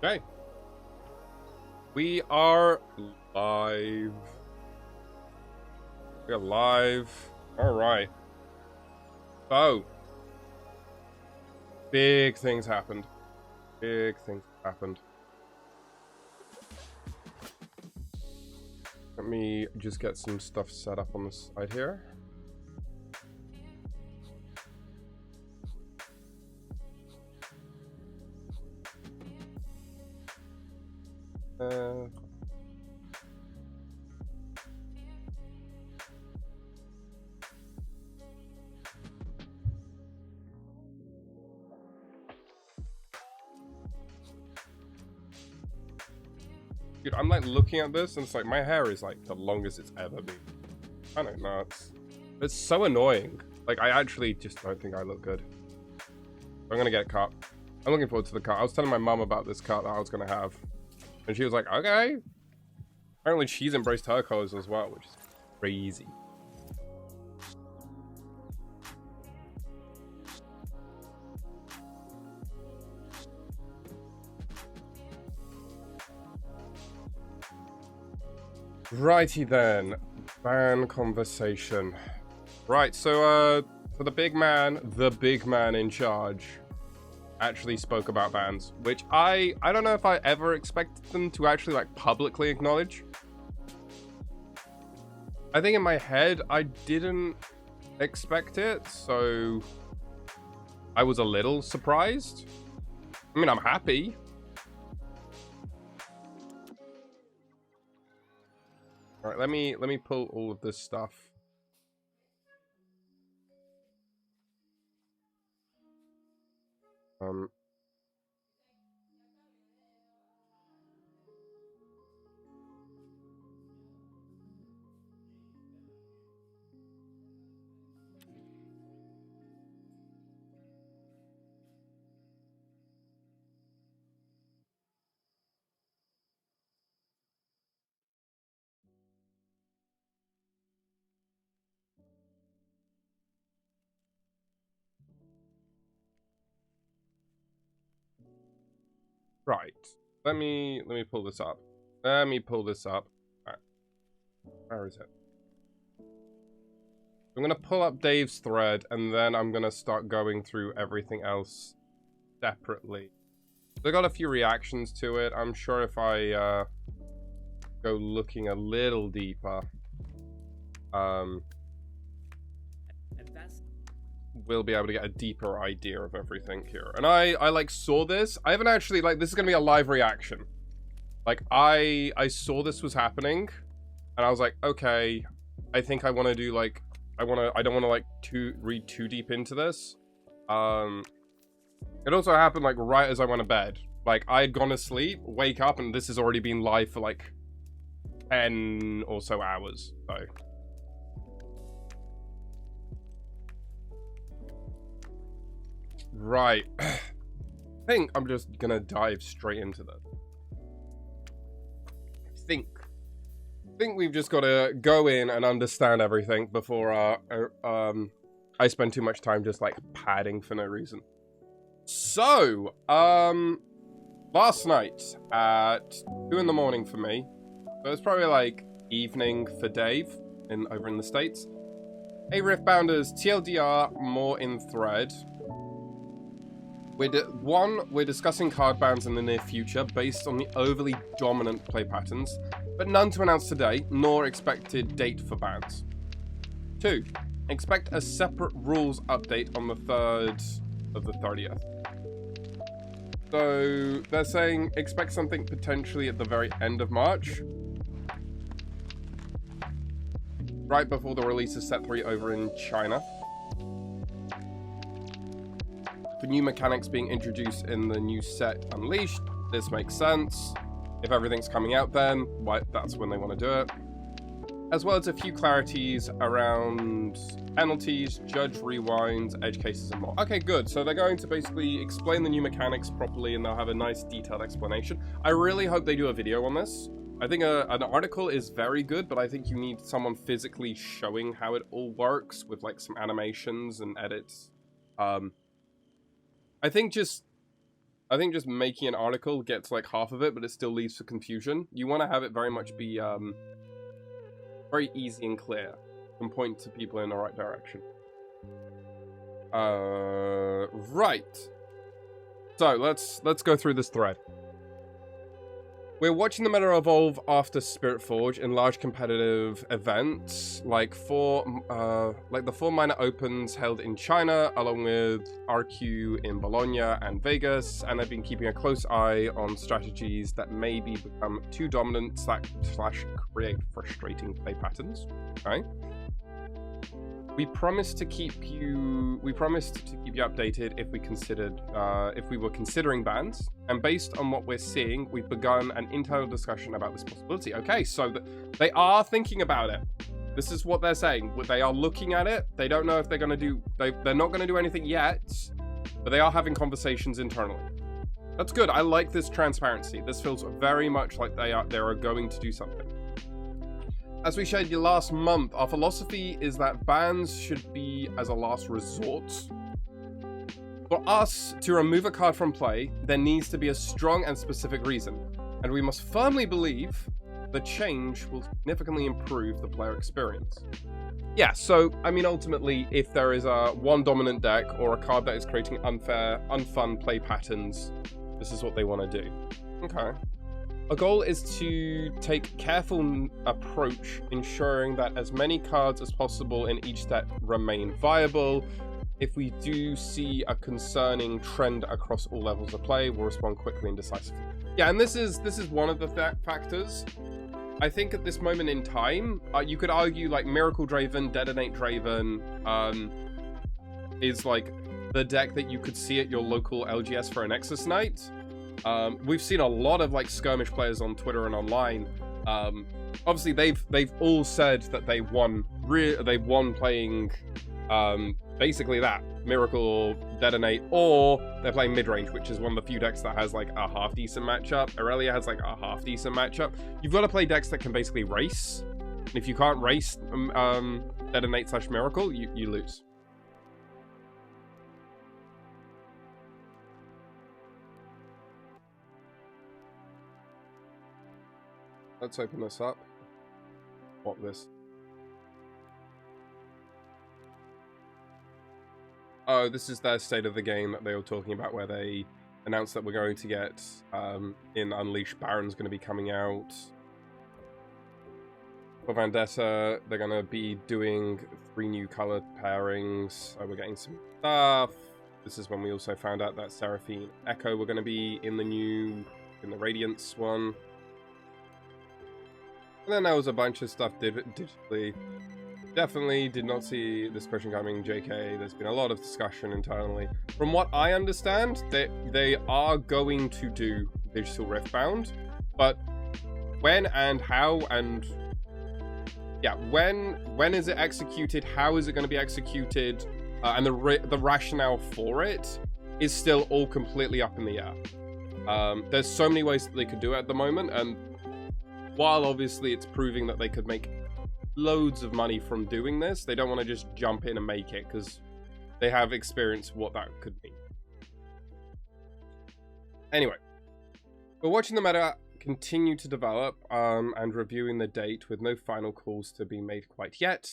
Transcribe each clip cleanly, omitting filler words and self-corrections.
Okay. We are live. We are live. Alright. So. Big things happened. Big things happened. Let me just get some stuff set up on the side here. Dude, I'm like looking at this and it's like my hair is like the longest it's ever been. Kind of nuts. It's so annoying. Like I actually just don't think I look good. I'm gonna get cut. I'm looking forward to the cut. I was telling my mum about this cut that I was gonna have, and she was like, "Okay." Apparently, she's embraced her colors as well, which is crazy. Righty then, ban conversation. Right, so the big man in charge actually spoke about bans, which I don't know if I ever expected them to actually like publicly acknowledge. I think in my head I didn't expect it, so I was a little surprised. I mean, I'm happy. All right, let me pull all of this stuff. Right. Let me pull this up. Let me pull this up. Right. Where is it? I'm gonna pull up Dave's thread and then I'm gonna start going through everything else separately. I got a few reactions to it. I'm sure if I go looking a little deeper, we'll be able to get a deeper idea of everything here. And I like saw this. I haven't actually like this is gonna be a live reaction. Like I saw this was happening, and I was like, okay, I think I want to do like I don't want to like read too deep into this. It also happened like right as I went to bed. Like I had gone to sleep, wake up, and this has already been live for like 10 or so hours. So. Right. I think I'm just gonna dive straight into that. I think we've just got to go in and understand everything before I spend too much time just like padding for no reason. So, last night at 2 in the morning for me, so it's probably like evening for Dave over in the States. Hey RIFTBOUNDers, TLDR, more in thread. We're discussing card bans in the near future based on the overly dominant play patterns, but none to announce today, nor expected date for bans. 2. Expect a separate rules update on the 3rd of the 30th. So they're saying expect something potentially at the very end of March, right before the release of Set 3 over in China. For new mechanics being introduced in the new set Unleashed, this makes sense. If everything's coming out then, that's when they want to do it. As well as a few clarities around penalties, judge rewinds, edge cases, and more. Okay, good. So they're going to basically explain the new mechanics properly, and they'll have a nice detailed explanation. I really hope they do a video on this. I think an article is very good, but I think you need someone physically showing how it all works with like some animations and edits. I think just I think just making an article gets like half of it, but it still leads to confusion. You want to have it very much be very easy and clear and point to people in the right direction. Right. So let's go through this thread. We're watching the meta evolve after Spirit Forge in large competitive events like the 4 minor opens held in China, along with RQ in Bologna and Vegas, and I've been keeping a close eye on strategies that maybe become too dominant slash create frustrating play patterns. Okay. We promised to keep you updated if we were considering bans, and based on what we're seeing, we've begun an internal discussion about this possibility. Okay, so they are thinking about it. This is what they're saying. They are looking at it. They don't know if they're going to do. They're not going to do anything yet, but they are having conversations internally. That's good. I like this transparency. This feels very much like they are going to do something. As we shared last month, our philosophy is that bans should be as a last resort. For us to remove a card from play, there needs to be a strong and specific reason, and we must firmly believe the change will significantly improve the player experience. Yeah, so, I mean, ultimately, if there is a one dominant deck or a card that is creating unfair, unfun play patterns, this is what they want to do. Okay. Our goal is to take a careful approach, ensuring that as many cards as possible in each set remain viable. If we do see a concerning trend across all levels of play, we'll respond quickly and decisively. Yeah, and this is one of the factors. I think at this moment in time, you could argue like Miracle Draven, Detonate Draven is like the deck that you could see at your local LGS for a Nexus Night. We've seen a lot of like skirmish players on Twitter and online. Obviously, they've all said that they won playing basically that Miracle, Detonate, or they're playing mid range, which is one of the few decks that has like a half decent matchup. Aurelia has like a half decent matchup. You've got to play decks that can basically race, and if you can't race Detonate / Miracle, you lose. Let's open this up. What this? Oh, this is their state of the game that they were talking about, where they announced that we're going to get in Unleashed, Baron's going to be coming out. For Vendetta, they're going to be doing 3 new color pairings. So we're getting some stuff. This is when we also found out that Seraphine Echo were going to be in the Radiance one. And then there was a bunch of stuff digitally. Definitely did not see this question coming, JK. There's been a lot of discussion internally. From what I understand, they are going to do digital Riftbound, but when and how and yeah, when is it executed? How is it going to be executed? And the rationale for it is still all completely up in the air. There's so many ways that they could do it at the moment, and while obviously it's proving that they could make loads of money from doing this, they don't want to just jump in and make it because they have experienced what that could mean. Anyway, we're watching the meta continue to develop and reviewing the date with no final calls to be made quite yet.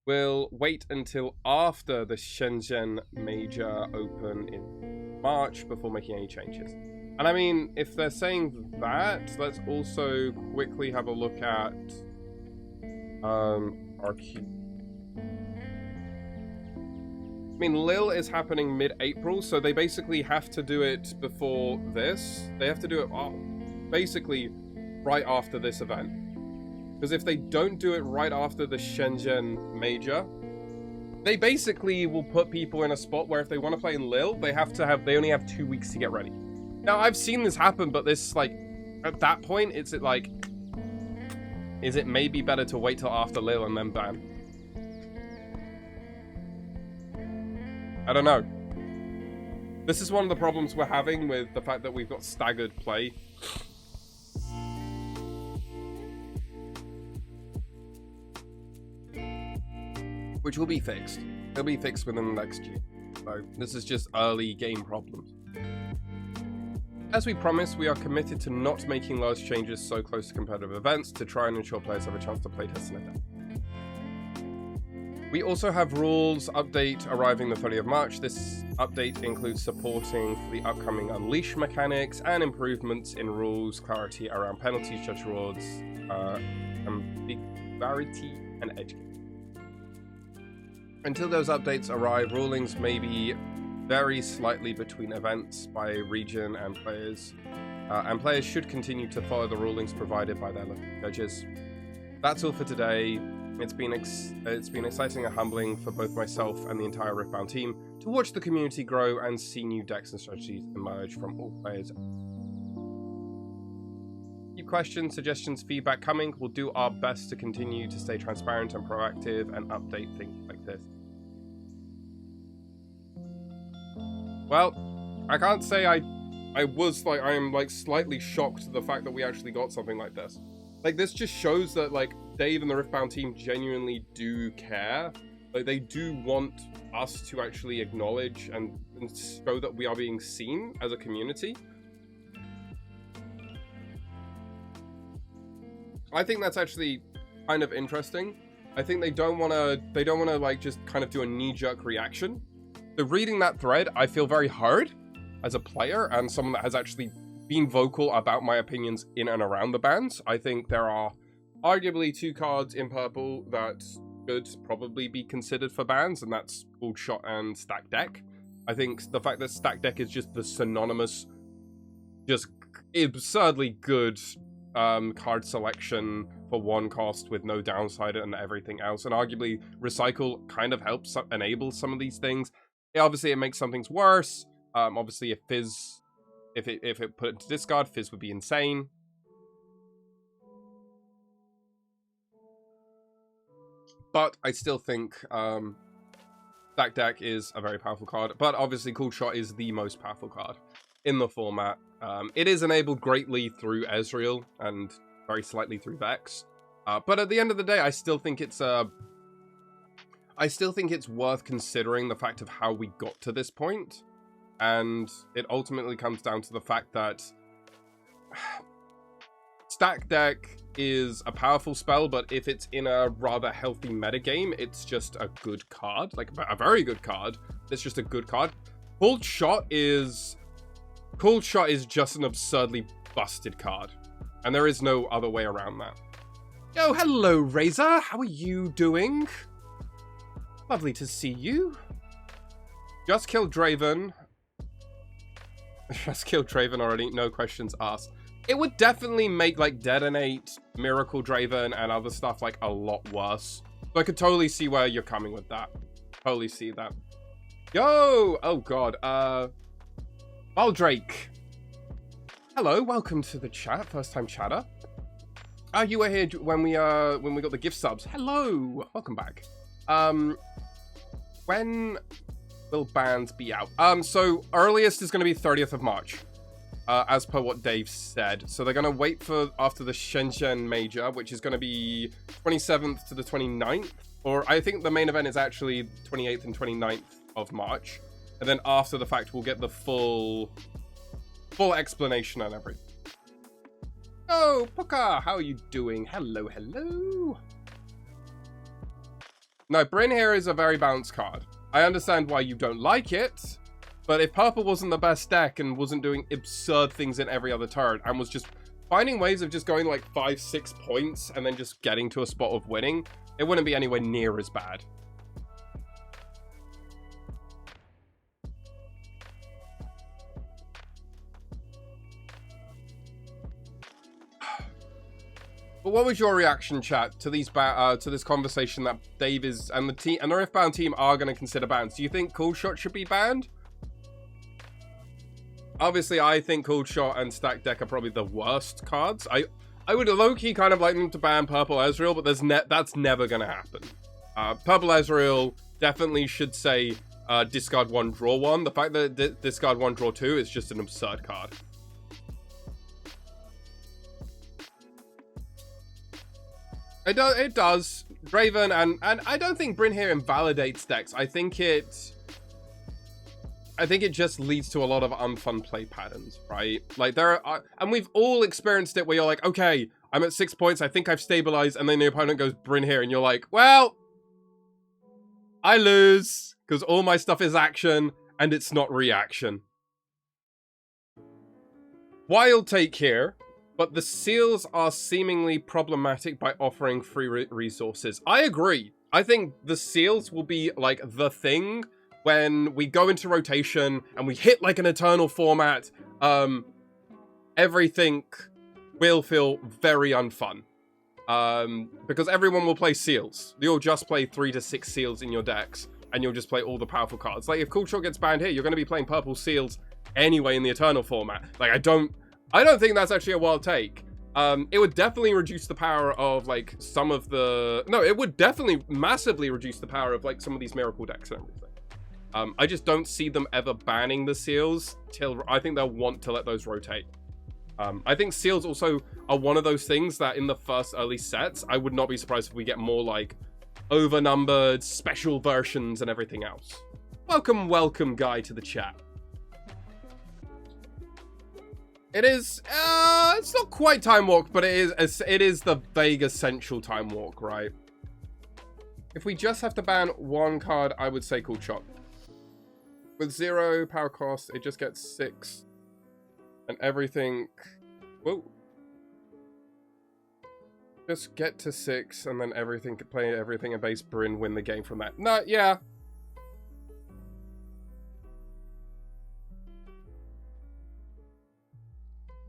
We'll wait until after the Shenzhen Major Open in March before making any changes. And I mean, if they're saying that, let's also quickly have a look at RQ. I mean, Lille is happening mid-April, so they basically have to do it before this. They have to do it basically right after this event. Because if they don't do it right after the Shenzhen Major, they basically will put people in a spot where if they want to play in Lille, they only have 2 weeks to get ready. Now, I've seen this happen, but this, like, at that point, is it maybe better to wait till after Lille and then ban? I don't know. This is one of the problems we're having with the fact that we've got staggered play. Which will be fixed. It'll be fixed within the next year. So, this is just early game problems. As we promised, we are committed to not making large changes so close to competitive events to try and ensure players have a chance to play test and adapt. We also have rules update arriving the 30th of March. This update includes supporting for the upcoming Unleash mechanics and improvements in rules, clarity around penalties, judge rewards, ambiguity, and edge game. Until those updates arrive, rulings may be vary slightly between events by region and players should continue to follow the rulings provided by their local judges. That's all for today. It's been exciting and humbling for both myself and the entire RIFTBOUND team to watch the community grow and see new decks and strategies emerge from all players. Keep questions, suggestions, feedback coming. We'll do our best to continue to stay transparent and proactive and update things like this. Well, I can't say I am like slightly shocked at the fact that we actually got something like this. Like, this just shows that, like, Dave and the RIFTBOUND team genuinely do care. Like, they do want us to actually acknowledge and show that we are being seen as a community. I think that's actually kind of interesting. I think they don't want to like just kind of do a knee-jerk reaction. So reading that thread, I feel very hard as a player and someone that has actually been vocal about my opinions in and around the bans. I think there are arguably 2 cards in purple that should probably be considered for bans, and that's Cold Shot and Stack Deck. I think the fact that Stack Deck is just the synonymous, just absurdly good card selection for 1 cost with no downside and everything else, and arguably Recycle kind of helps enable some of these things. Obviously, it makes some things worse. Obviously, if Fizz... If it put it to discard, Fizz would be insane. But I still think Stack Deck is a very powerful card. But obviously, Cool Shot is the most powerful card in the format. It is enabled greatly through Ezreal and very slightly through Vex. But at the end of the day, I still think it's worth considering the fact of how we got to this point. And it ultimately comes down to the fact that Stack Deck is a powerful spell, but if it's in a rather healthy metagame, it's just a good card. Like, a very good card. It's just a good card. Cold Shot is just an absurdly busted card. And there is no other way around that. Yo, hello, Razor. How are you doing? Lovely to see you. Just killed Draven. Just killed Draven already, no questions asked. It would definitely make, like, Detonate, Miracle Draven, and other stuff, like, a lot worse. So I could totally see where you're coming with that. Totally see that. Yo! Oh, God. Valdrake. Hello, welcome to the chat. First time chatter. You were here when we got the gift subs. Hello! Welcome back. When will bans be out? So earliest is going to be 30th of March, as per what Dave said. So they're going to wait for after the Shenzhen Major, which is going to be 27th to the 29th. Or I think the main event is actually 28th and 29th of March. And then after the fact, we'll get the full explanation and everything. Oh, Puka, how are you doing? Hello, hello. No, Bryn here is a very balanced card. I understand why you don't like it, but if purple wasn't the best deck and wasn't doing absurd things in every other turn and was just finding ways of just going like 5-6 points and then just getting to a spot of winning, it wouldn't be anywhere near as bad. But what was your reaction, chat, to these to this conversation that Dave is and the team and the RIFTBOUND team are going to consider bans? Do you think Cool Shot should be banned? Obviously, I think Cool Shot and Stack Deck are probably the worst cards. I would low-key kind of like them to ban Purple Ezreal, but that's never going to happen. Purple Ezreal definitely should say discard 1, draw 1. The fact that discard 1, draw 2 is just an absurd card. It does. Draven and I don't think Bryn here invalidates decks. I think it I think it just leads to a lot of unfun play patterns, right? Like there are, and we've all experienced it where you're like, okay, I'm at 6 points, I think I've stabilized, and then the opponent goes Bryn here, and you're like, well, I lose, because all my stuff is action, and it's not reaction. Wild take here, but the seals are seemingly problematic by offering free resources. I agree. I think the seals will be like the thing when we go into rotation and we hit like an eternal format. Everything will feel very unfun. Because everyone will play seals. You'll just play 3 to 6 seals in your decks, and you'll just play all the powerful cards. Like if Cool Shot gets banned here, you're going to be playing purple seals anyway in the eternal format. Like I don't think that's actually a wild take. It would definitely reduce the power of like some of the... No, it would definitely massively reduce the power of like some of these miracle decks and everything. I just don't see them ever banning the seals till... I think they'll want to let those rotate. I think seals also are one of those things that in the first early sets, I would not be surprised if we get more like overnumbered special versions and everything else. Welcome, guy, to the chat. It is, it's not quite Time Walk, but it is the vague essential Time Walk, right? If we just have to ban one card, I would say Cool Shot. With 0 power cost, it just gets 6. And everything... Whoa. Just get to 6, and then everything, play everything in base Bryn, win the game from that. No, yeah.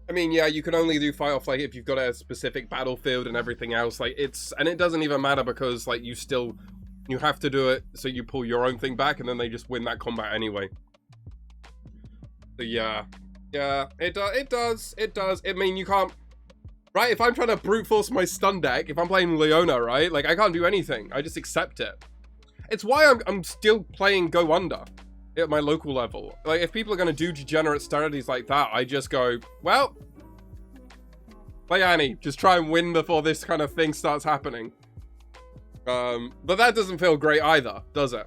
I mean, yeah, you can only do fight off like if you've got a specific battlefield and everything else. Like and it doesn't even matter because like you have to do it, so you pull your own thing back, and then they just win that combat anyway. So yeah, it does. I mean, you can't, right? If I'm trying to brute force my stun deck, if I'm playing Leona, right? Like I can't do anything. I just accept it. It's why I'm still playing Go Under at my local level. Like if people are going to do degenerate strategies like that, I just go, well, play Annie, just try and win before this kind of thing starts happening. But that doesn't feel great either, does it?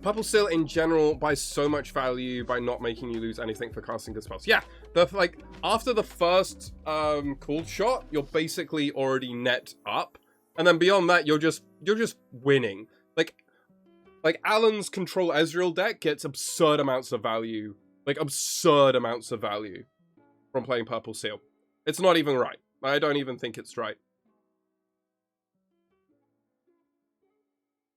Purple Seal in general buys so much value by not making you lose anything for casting good spells. Yeah, like after the first Cool Shot, you're basically already net up. And then beyond that, you're just winning. Like Alan's Control Ezreal deck gets absurd amounts of value. Like absurd amounts of value from playing Purple Seal. It's not even right. I don't even think it's right.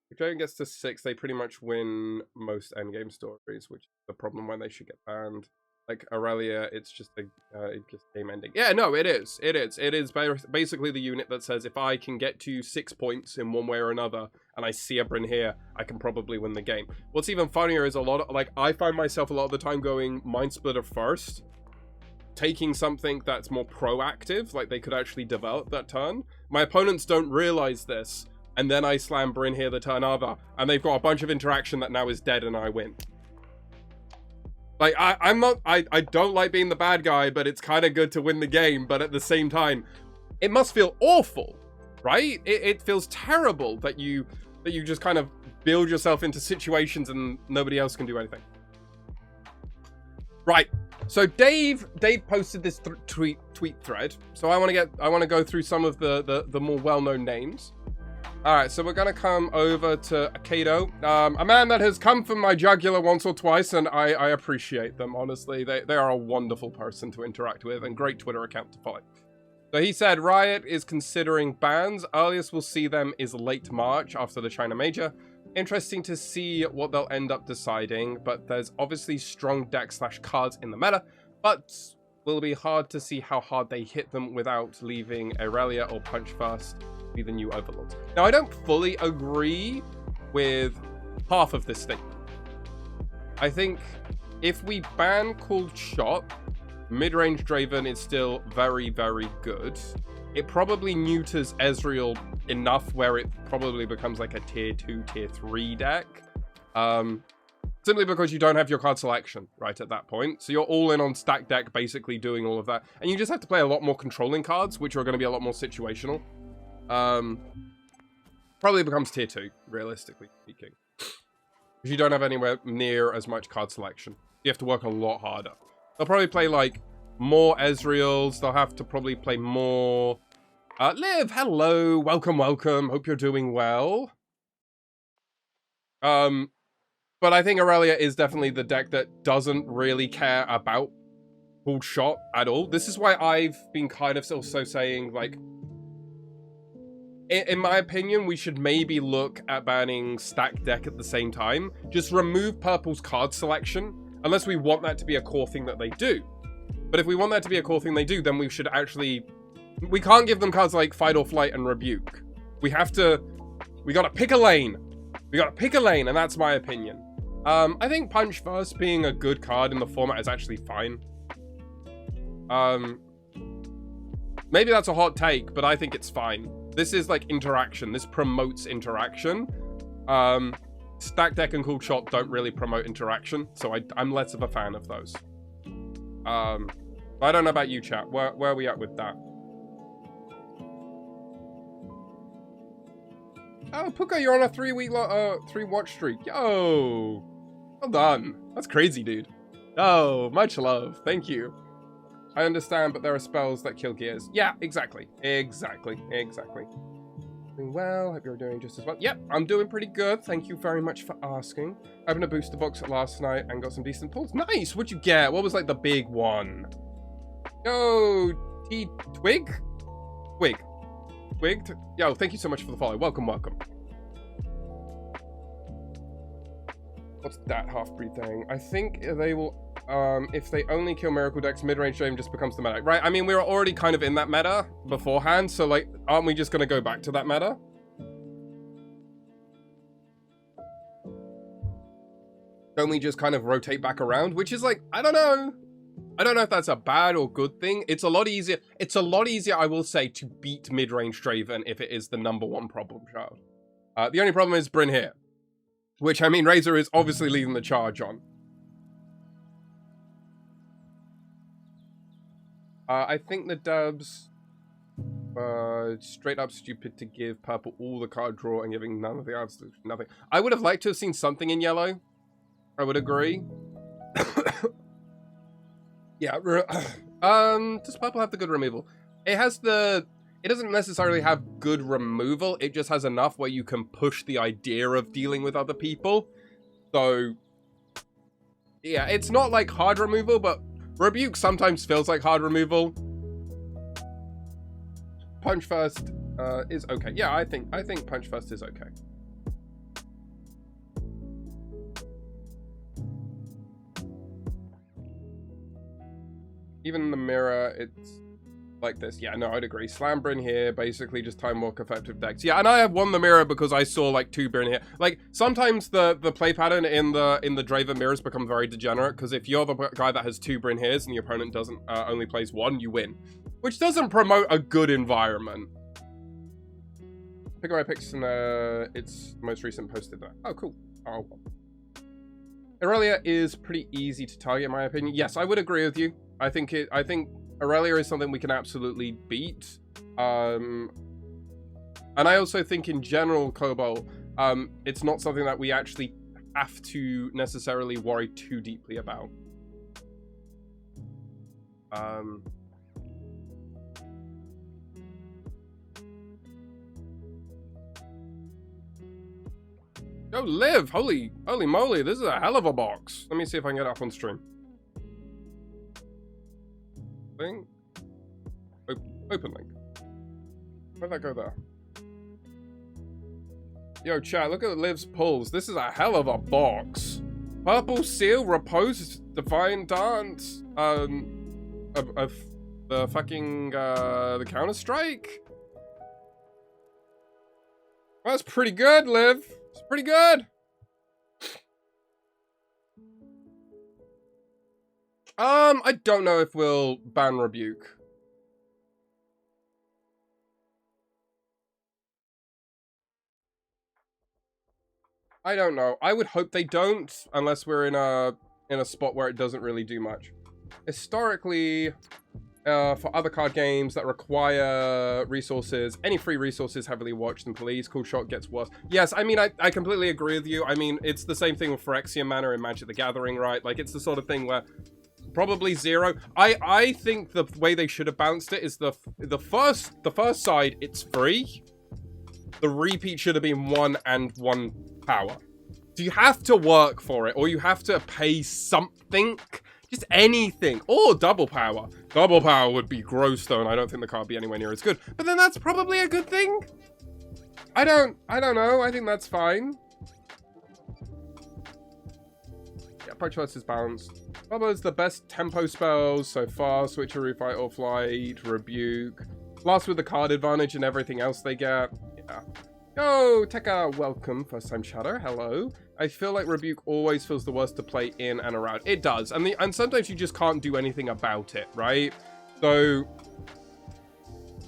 If Dragon gets to 6, they pretty much win most endgame stories, which is the problem when they should get banned. Like Aurelia, it's just game ending. Yeah, no, it is. It is basically the unit that says if I can get to 6 points in one way or another, and I see a Bryn here, I can probably win the game. What's even funnier is a lot of, like, I find myself a lot of the time going Mind Splitter first, taking something that's more proactive, like they could actually develop that turn. My opponents don't realize this, and then I slam Bryn here the turn over, and they've got a bunch of interaction that now is dead, and I win. Like, I don't like being the bad guy, but it's kind of good to win the game. But at the same time, it must feel awful, right? It feels terrible that you just kind of build yourself into situations and nobody else can do anything. Right. So Dave posted this tweet thread. So I want to go through some of the more well-known names. All right, so we're going to come over to Akado, a man that has come from my jugular once or twice, and I appreciate them, honestly. They are a wonderful person to interact with and great Twitter account to follow. So he said, Riot is considering bans. Earliest we'll see them is late March after the China Major. Interesting to see what they'll end up deciding, but there's obviously strong deck/cards in the meta, but will be hard to see how hard they hit them without leaving Aurelia or Punch First be the new overlords. Now, I don't fully agree with half of this thing. I think if we ban Cool Shot, mid-range Draven is still very, very good. It probably neuters Ezreal enough where it probably becomes like a tier 2, tier 3 deck. Simply because you don't have your card selection right at that point. So you're all in on stack deck, basically doing all of that. And you just have to play a lot more controlling cards, which are going to be a lot more situational. Probably becomes tier 2, realistically speaking. Because you don't have anywhere near as much card selection. You have to work a lot harder. They'll probably play, like, more Ezreals. They'll have to probably play more... Liv, hello. Welcome, welcome. Hope you're doing well. But I think Aurelia is definitely the deck that doesn't really care about pulled shot at all. This is why I've been kind of also saying, like, in my opinion, we should maybe look at banning stack deck at the same time. Just remove purple's card selection, unless we want that to be a core thing that they do. But if we want that to be a core thing they do, then we should actually... We can't give them cards like Fight or Flight and Rebuke. We gotta pick a lane. We gotta pick a lane, and that's my opinion. I think Punch First being a good card in the format is actually fine. Maybe that's a hot take, but I think it's fine. This is like interaction. This promotes interaction. Stack deck and cool shot don't really promote interaction, so I'm less of a fan of those. I don't know about you, chat. Where are we at with that? Oh, Puka, you're on a 3-watch streak. Yo, well done. That's crazy, dude. Oh, much love. Thank you. I understand, but there are spells that kill gears. Yeah, exactly. Exactly. Doing well. Hope you're doing just as well. Yep, I'm doing pretty good. Thank you very much for asking. I opened a booster box last night and got some decent pulls. Nice. What'd you get? What was like the big one? Yo, Twig. Yo, thank you so much for the follow. Welcome. What's that half-breed thing? I think they will, if they only kill Miracle decks, mid-range Draven just becomes the meta. Right, I mean, we were already kind of in that meta beforehand, so, like, aren't we just going to go back to that meta? Don't we just kind of rotate back around? Which is, like, I don't know. I don't know if that's a bad or good thing. It's a lot easier. It's a lot easier, I will say, to beat mid-range Draven if it is the #1 problem child. The only problem is Bryn here. Which, I mean, Razor is obviously leading the charge on. I think the dubs... straight up stupid to give purple all the card draw and giving none of the absolute nothing. I would have liked to have seen something in yellow. I would agree. Yeah, does purple have the good removal? It has the... It doesn't necessarily have good removal. It just has enough where you can push the idea of dealing with other people. So, yeah, it's not like hard removal, but Rebuke sometimes feels like hard removal. Punch First is okay. Yeah, I think Punch First is okay. Even the mirror, it's like this. Yeah, no, I'd agree. Slam Bryn here, basically just time walk effective decks. Yeah, and I have won the mirror because I saw like 2 Bryn here. Like, sometimes the play pattern in the Draven mirrors become very degenerate, because if you're the guy that has 2 Bryn here's and the opponent doesn't only plays 1, you win. Which doesn't promote a good environment. Pick where I picked its most recent posted there. Oh, cool. Oh. Aurelia is pretty easy to target, in my opinion. Yes, I would agree with you. I think Aurelia is something we can absolutely beat. And I also think in general, Cobalt, it's not something that we actually have to necessarily worry too deeply about. Yo, Liv! Holy moly, this is a hell of a box. Let me see if I can get it up on stream. Thing? Open link. Where'd that go there? Yo, chat, look at Liv's pulls. This is a hell of a box. Purple Seal, Repose, Divine Dance, the fucking, the Counter-Strike? That's pretty good, Liv. It's pretty good. I don't know if we'll ban Rebuke. I don't know. I would hope they don't, unless we're in a spot where it doesn't really do much. Historically, For other card games that require resources, any free resources heavily watched and policed. Cool shot gets worse. Yes, I mean, I completely agree with you. I mean, it's the same thing with Phyrexian Manor in Magic the Gathering, right? Like, it's the sort of thing where probably 0. I think the way they should have bounced it is the first side, it's free. The repeat should have been 1 and 1 power. So you have to work for it, or you have to pay something. Just anything. Or double power. Double power would be gross though, and I don't think the card would be anywhere near as good. But then that's probably a good thing. I don't know. I think that's fine. Yeah, Approach First is bounced. Bubba's the best tempo spells so far. Switcheroo, Fight or Flight, Rebuke. Last with the card advantage and everything else they get. Yeah. Oh, Tekka, welcome. First time chatter. Hello. I feel like Rebuke always feels the worst to play in and around. It does. And sometimes you just can't do anything about it, right? So,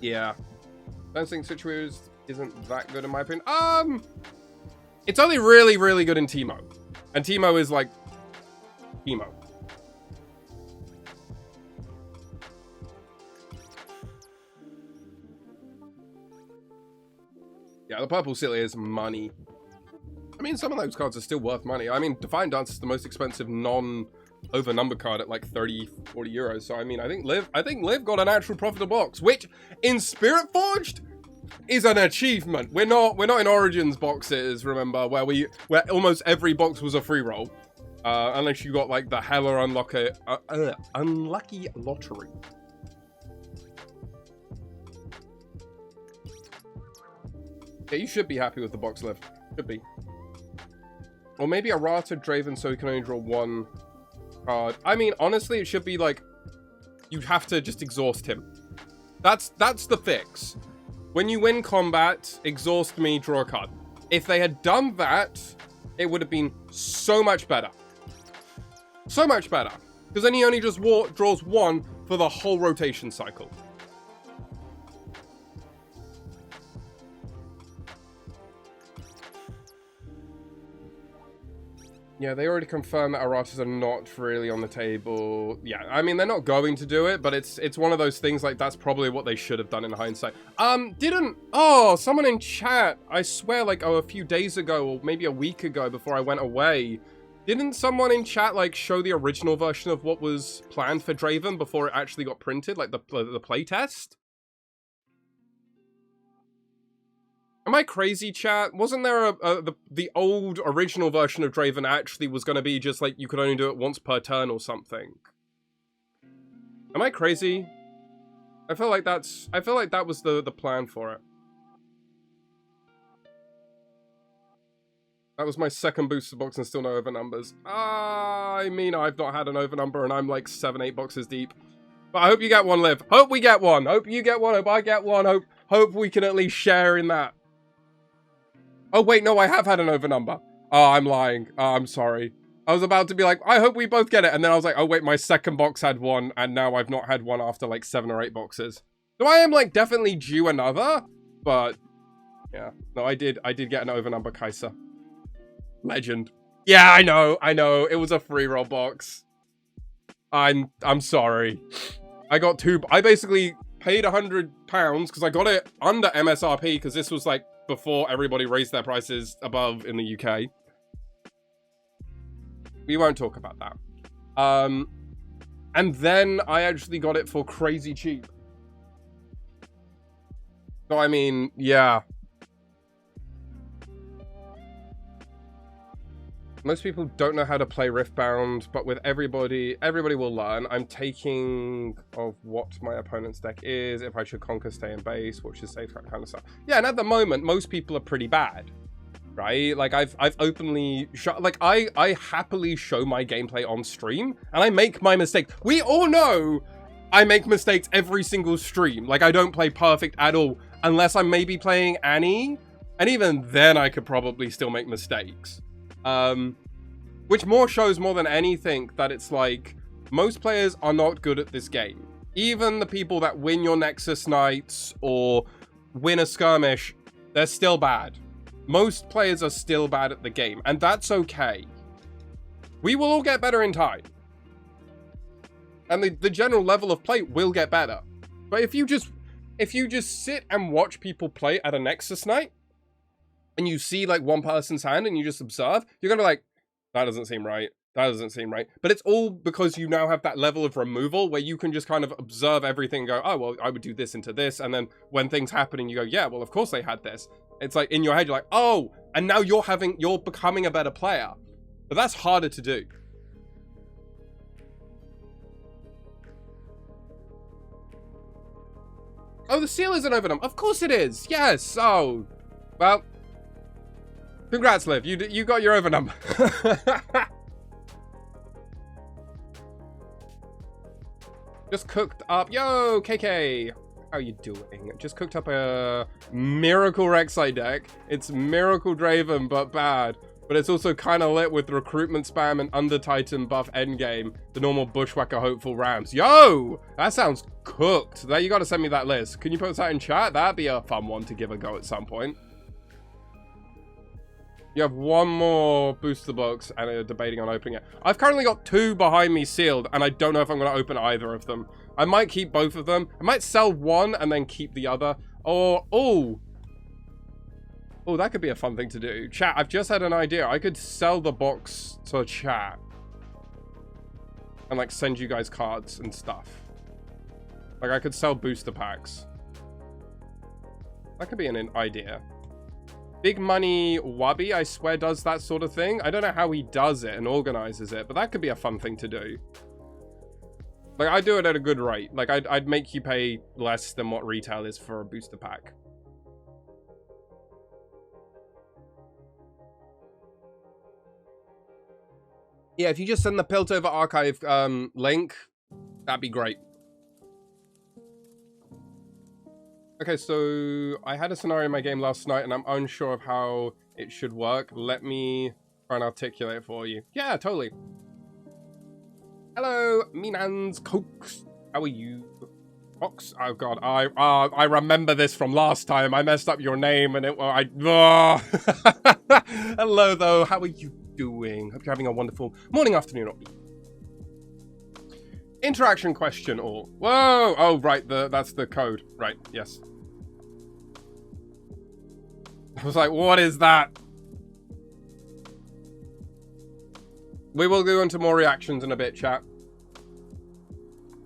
yeah. I don't think Switcheroo isn't that good in my opinion. It's only really, really good in Teemo. And Teemo is like Teemo. Yeah, the purple Cilia is money. I mean, some of those cards are still worth money. I mean, Defiant Dance is the most expensive non-overnumbered card at like 30, 40 euros. So, I mean, I think Liv got an actual profitable box, which in Spirit Forged is an achievement. We're not in Origins boxes, remember, where almost every box was a free roll. Unless you got like the hella unlucky lottery. Yeah, you should be happy with the box, Liv. Should be. Or maybe a Rata Draven so he can only draw 1 card. I mean, honestly, it should be like, you'd have to just exhaust him. That's the fix. When you win combat, exhaust me, draw a card. If they had done that, it would have been so much better. So much better. Because then he only just draws 1 for the whole rotation cycle. Yeah, they already confirmed that Aratas are not really on the table. Yeah, I mean, they're not going to do it, but it's one of those things, like, that's probably what they should have done in hindsight. Someone in chat, I swear, like, a few days ago, or maybe a week ago before I went away, didn't someone in chat, like, show the original version of what was planned for Draven before it actually got printed, like, the playtest? Am I crazy, chat? Wasn't there the old original version of Draven actually was going to be just like you could only do it once per turn or something? Am I crazy? I feel like that was the plan for it. That was my second booster box and still no overnumbers. I mean, I've not had an overnumber and I'm like 7-8 boxes deep. But I hope you get one, Liv. Hope we get one. Hope you get one. Hope I get one. Hope we can at least share in that. Oh, wait, no, I have had an overnumber. Oh, I'm lying. Oh, I'm sorry. I was about to be like, I hope we both get it. And then I was like, oh, wait, my second box had one. And now I've not had one after like 7 or 8 boxes. So I am like definitely due another. But yeah, no, I did get an overnumber, Kaiser. Legend. Yeah, I know. It was a free roll box. I'm sorry. I basically paid £100 because I got it under MSRP because this was like before everybody raised their prices above in the UK. We won't talk about that. And then I actually got it for crazy cheap. So, I mean, yeah. Most people don't know how to play Riftbound, but with everybody will learn. I'm taking of what my opponent's deck is, if I should conquer, stay in base, what should save, that kind of stuff. Yeah, and at the moment, most people are pretty bad, right? Like, I've openly, I happily show my gameplay on stream, and I make my mistakes. We all know I make mistakes every single stream. Like, I don't play perfect at all, unless I'm maybe playing Annie, and even then I could probably still make mistakes. Which shows more than anything that it's like, most players are not good at this game. Even the people that win your Nexus Nights or win a skirmish, they're still bad. Most players are still bad at the game, and that's okay. We will all get better in time. And the general level of play will get better. But if you just sit and watch people play at a Nexus night, and you see like one person's hand and you just observe, you're gonna be like, that doesn't seem right. That doesn't seem right. But it's all because you now have that level of removal where you can just kind of observe everything and go, oh, well, I would do this into this. And then when things happen and you go, yeah, well, of course they had this. It's like in your head, you're like, oh, and now you're becoming a better player. But that's harder to do. Oh, the seal isn't over them. Of course it is. Yes. Oh, well. Congrats, Liv. You got your over number. Just cooked up. Yo, KK. How you doing? Just cooked up a Miracle Rek'Sai deck. It's Miracle Draven, but bad. But it's also kind of lit with recruitment spam and Under Titan buff endgame. The normal Bushwhacker hopeful Rams. Yo! That sounds cooked. You got to send me that list. Can you post that in chat? That'd be a fun one to give a go at some point. You have one more booster box and are debating on opening it. I've currently got 2 behind me sealed, and I don't know if I'm going to open either of them. I might keep both of them. I might sell one and then keep the other. Or, oh, that could be a fun thing to do. Chat, I've just had an idea. I could sell the box to chat and like send you guys cards and stuff. Like I could sell booster packs. That could be an idea. Big Money Wabi, I swear, does that sort of thing. I don't know how he does it and organizes it, but that could be a fun thing to do. Like, I do it at a good rate. Like, I'd make you pay less than what retail is for a booster pack. Yeah, if you just send the Piltover archive link, that'd be great. Okay, so I had a scenario in my game last night and I'm unsure of how it should work. Let me try and articulate it for you. Yeah, totally. Hello, Minans Cokes. How are you? Cox? Oh god, I remember this from last time. I messed up your name and Hello though, how are you doing? Hope you're having a wonderful morning, afternoon, or evening. Interaction question all. Whoa! Oh, right, that's the code. Right, yes. I was like, what is that? We will go into more reactions in a bit, chat.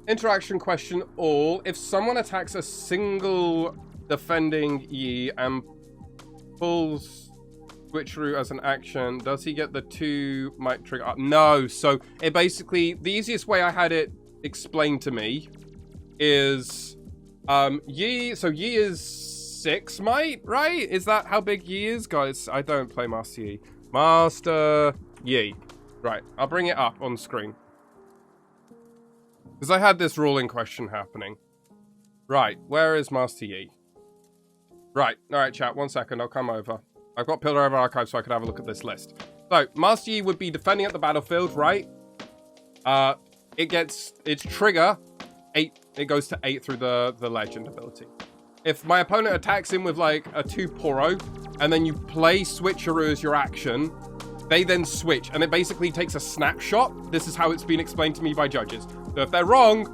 Interaction question all. If someone attacks a single defending Yi and pulls switcheroo as an action, does he get the 2 might trigger up? No, so it basically, the easiest way I had it explained to me is Yi is 6 might, right? Is that how big Yi is? Guys, I don't play Master Yi. Master Yi. Right, I'll bring it up on screen. Because I had this ruling question happening. Right, where is Master Yi? Right, alright chat, 1 second, I'll come over. I've got Pillar Over Archive so I can have a look at this list. So, Master Yi would be defending at the battlefield, right? It gets its trigger 8. It goes to 8 through the legend ability. If my opponent attacks him with like a 2 Poro, and then you play Switcheroo as your action, they then switch, and it basically takes a snapshot. This is how it's been explained to me by judges. So if they're wrong,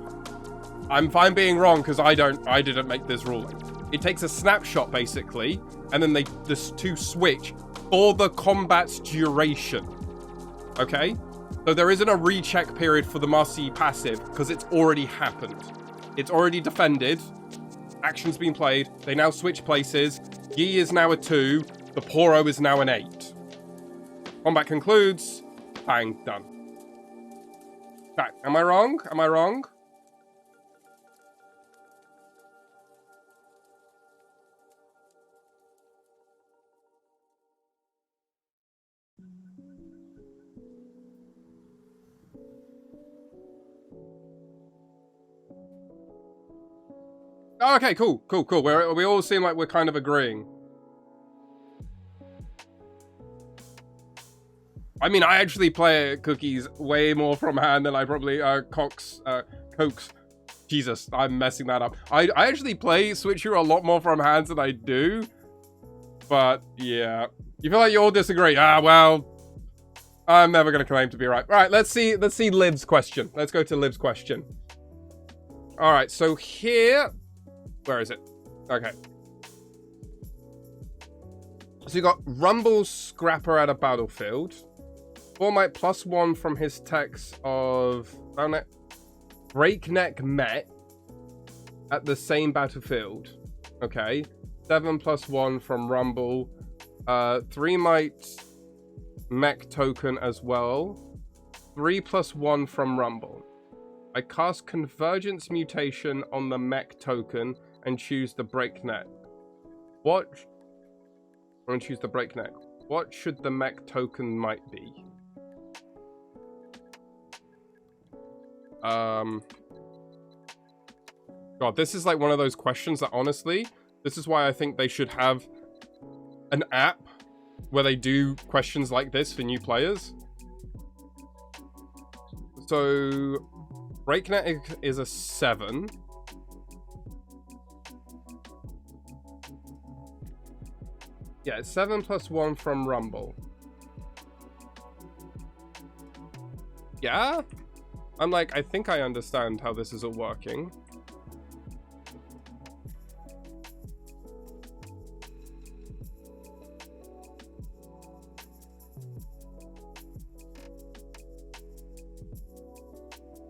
I'm fine being wrong because I didn't make this ruling. It takes a snapshot basically, and then the 2 switch for the combat's duration. Okay? So there isn't a recheck period for the Master Yi passive because it's already happened. It's already defended. Action's been played. They now switch places. Yi is now a 2. The Poro is now an 8. Combat concludes. Bang, done. Right, am I wrong? Am I wrong? Oh, okay, cool. We all seem like we're kind of agreeing. I mean, I actually play cookies way more from hand than I probably Cokes. Jesus, I'm messing that up. I actually play Switcheroo a lot more from hands than I do. But yeah, you feel like you all disagree. Ah, well, I'm never going to claim to be right. All right, let's see Liv's question. Let's go to Liv's question. All right, so here... Where is it? Okay. So you got Rumble's Scrapper at a battlefield. 4 might +1 from his text of... Breakneck Met at the same battlefield. Okay. 7 +1 from Rumble. 3 might mech token as well. 3 +1 from Rumble. I cast Convergence Mutation on the mech token and choose the Breakneck. I'm going to choose the Breakneck. What should the mech token might be? God, this is like one of those questions that honestly, this is why I think they should have an app where they do questions like this for new players. So, Breakneck is a 7. Yeah, it's 7 +1 from Rumble. Yeah? I'm like, I think I understand how this is all working.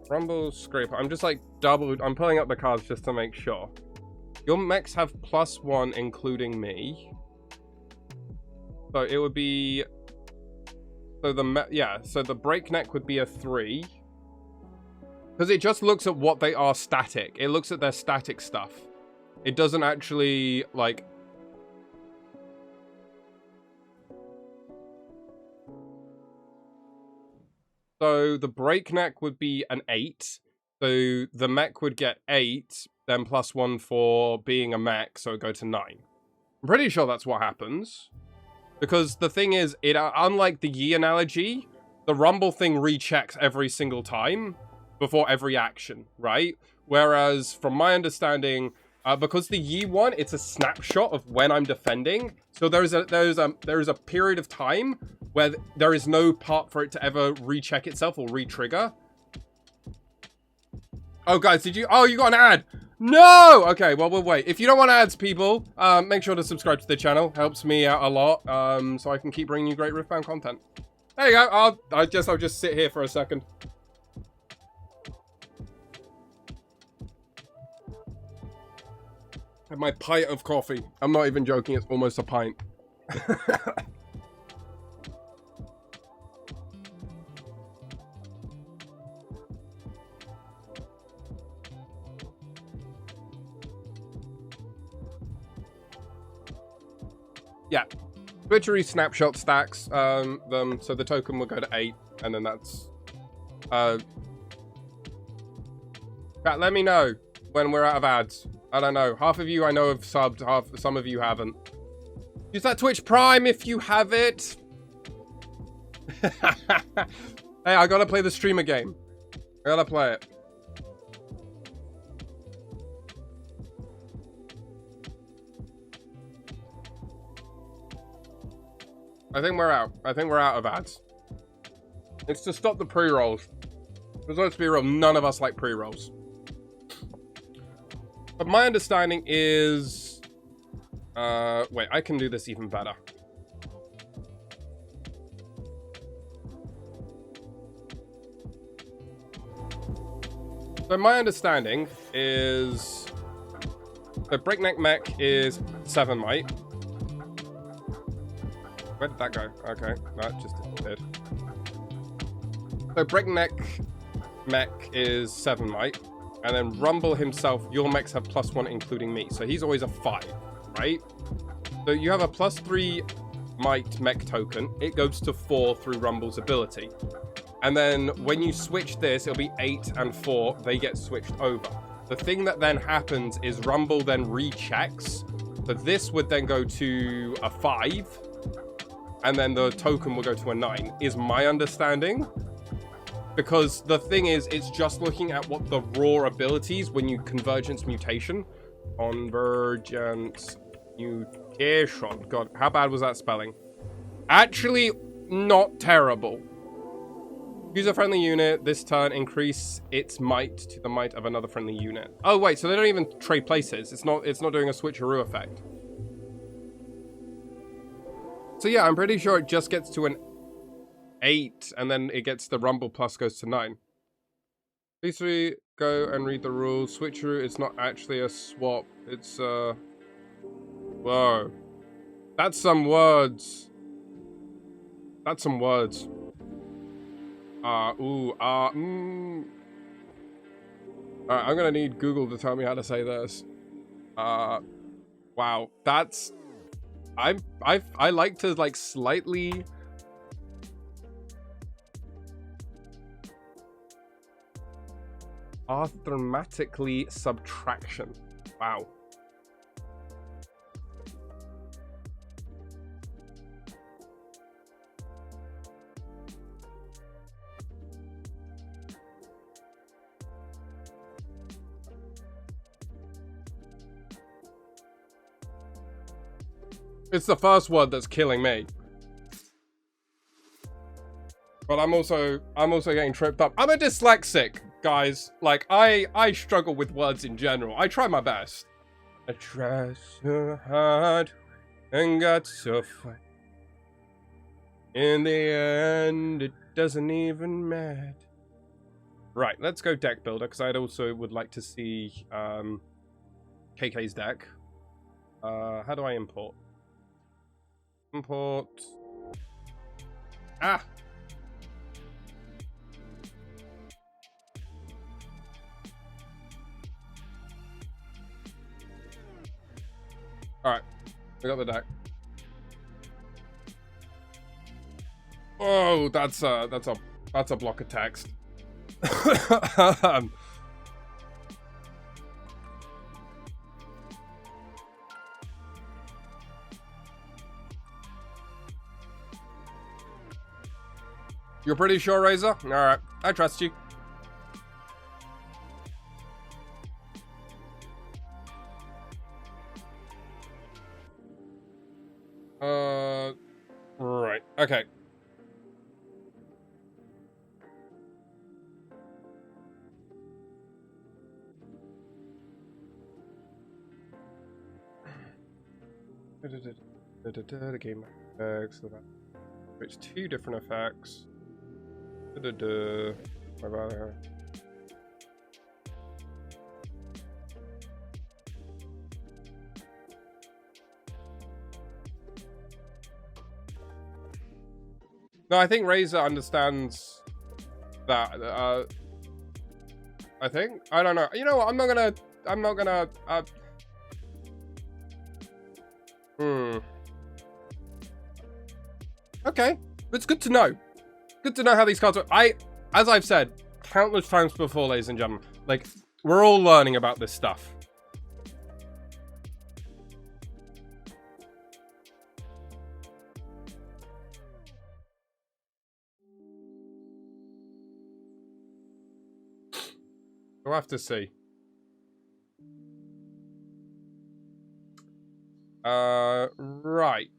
Rumble Scraper. I'm just like I'm pulling up the cards just to make sure. Your mechs have +1 including me. So it would be... So the Breakneck would be a 3. Because it just looks at what they are static. It looks at their static stuff. It doesn't actually, like... So the Breakneck would be an 8. So the mech would get 8, then +1 for being a mech, so it'd go to 9. I'm pretty sure that's what happens. Because the thing is, unlike the Yi analogy, the Rumble thing rechecks every single time before every action, right? Whereas, from my understanding, because the Yi one, it's a snapshot of when I'm defending. So there is a period of time where there is no part for it to ever recheck itself or re-trigger. Oh, guys, oh, you got an ad. No! Okay, well, we'll wait. If you don't want ads, people, make sure to subscribe to the channel. Helps me out a lot, so I can keep bringing you great Riftbound content. There you go. I'll just sit here for a second. Have my pint of coffee. I'm not even joking. It's almost a pint. Yeah, Butchery snapshot stacks them, so the token will go to 8, and then that's... Chat, let me know when we're out of ads. I don't know. Half of you I know have subbed, some of you haven't. Use that Twitch Prime if you have it. Hey, I gotta play the streamer game. I gotta play it. I think we're out. I think we're out of ads. It's to stop the pre-rolls. Because let's be real, none of us like pre-rolls. But my understanding is... wait, I can do this even better. So my understanding is... The Breakneck Mech is 7 might. Where did that go? Okay, that just disappeared. So Breakneck Mech is 7 might. And then Rumble himself, your mechs have +1 including me. So he's always a 5, right? So you have a +3 might mech token. It goes to 4 through Rumble's ability. And then when you switch this, it'll be 8 and 4. They get switched over. The thing that then happens is Rumble then rechecks. So this would then go to a 5. And then the token will go to a 9, is my understanding. Because the thing is, it's just looking at what the raw abilities when you Convergence Mutation. Convergence Mutation. God, how bad was that spelling? Actually, not terrible. Use a friendly unit this turn, increase its might to the might of another friendly unit. Oh wait, so they don't even trade places. It's not doing a switcheroo effect. So yeah, I'm pretty sure it just gets to an 8 and then it gets the rumble plus goes to 9. Please three, go and read the rules. Switcheroo is not actually a swap. It's whoa. That's some words. That's some words. Alright, I'm gonna need Google to tell me how to say this. Wow, that's... I like to, like, slightly... arithmetically subtraction. Wow. It's the first word that's killing me. But I'm also getting tripped up. I'm a dyslexic, guys. Like, I struggle with words in general. I try my best. I try so hard and got so far. In the end, it doesn't even matter. Right, let's go deck builder, because I also would like to see KK's deck. How do I import? Import. Ah! Alright, we got the deck. Oh, that's a block of text. You're pretty sure, Razor? Alright, I trust you. Right, okay. The game effects, so that it's 2 different effects. No, I think Razor understands that. I think. I don't know. You know what? I'm not gonna. Okay, it's good to know. Good to know how these cards work. As I've said countless times before, ladies and gentlemen, like, we're all learning about this stuff. We'll have to see. Right.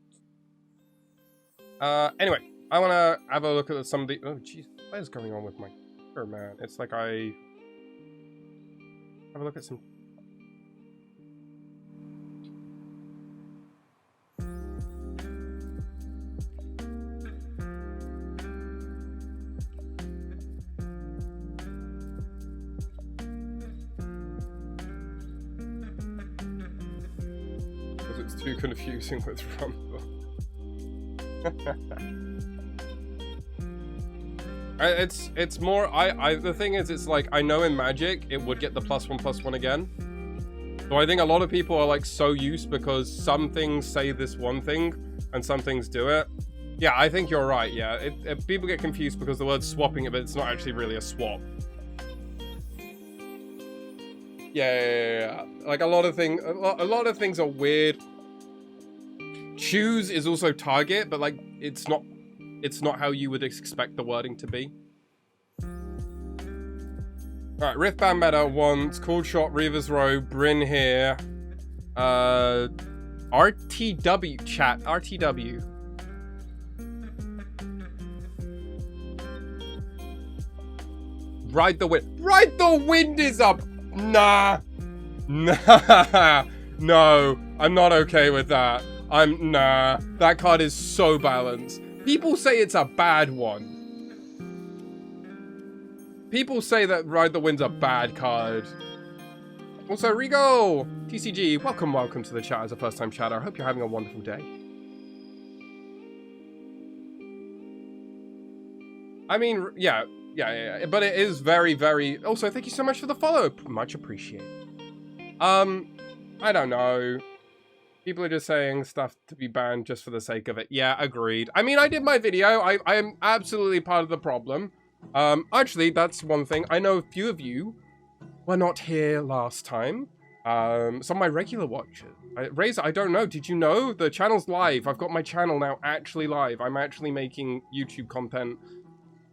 Anyway, I want to have a look at some of the... Oh, jeez. What is going on with my... Oh, man. It's like I... Have a look at some... Because it's too confusing with Rumble. It's more the thing is, it's like, I know in Magic it would get the +1/+1 again, so I think a lot of people are like so used because some things say this one thing and some things do it. Yeah, I think you're right. Yeah, people get confused because the word's swapping it, but it's not actually really a swap. Yeah. Like a lot of things are weird. Choose is also target, but like it's not how you would expect the wording to be. Alright, Riftbound meta wants Cold Shot, Reaver's Row, Bryn here. RTW chat, RTW. Ride the Wind. Ride the Wind is up. Nah. Nah. No, I'm not okay with that. Nah. That card is so balanced. People say it's a bad one. People say that Ride the Wind's a bad card. Also, Rigo! TCG, welcome to the chat as a first-time chatter. I hope you're having a wonderful day. I mean, yeah, but it is very, very... Also, thank you so much for the follow. Much appreciated. I don't know. People are just saying stuff to be banned just for the sake of it. Yeah, agreed. I mean, I did my video. I am absolutely part of the problem. Actually, that's one thing. I know a few of you were not here last time. Some of my regular watchers. Razor, I don't know. Did you know? The channel's live. I've got my channel now actually live. I'm actually making YouTube content.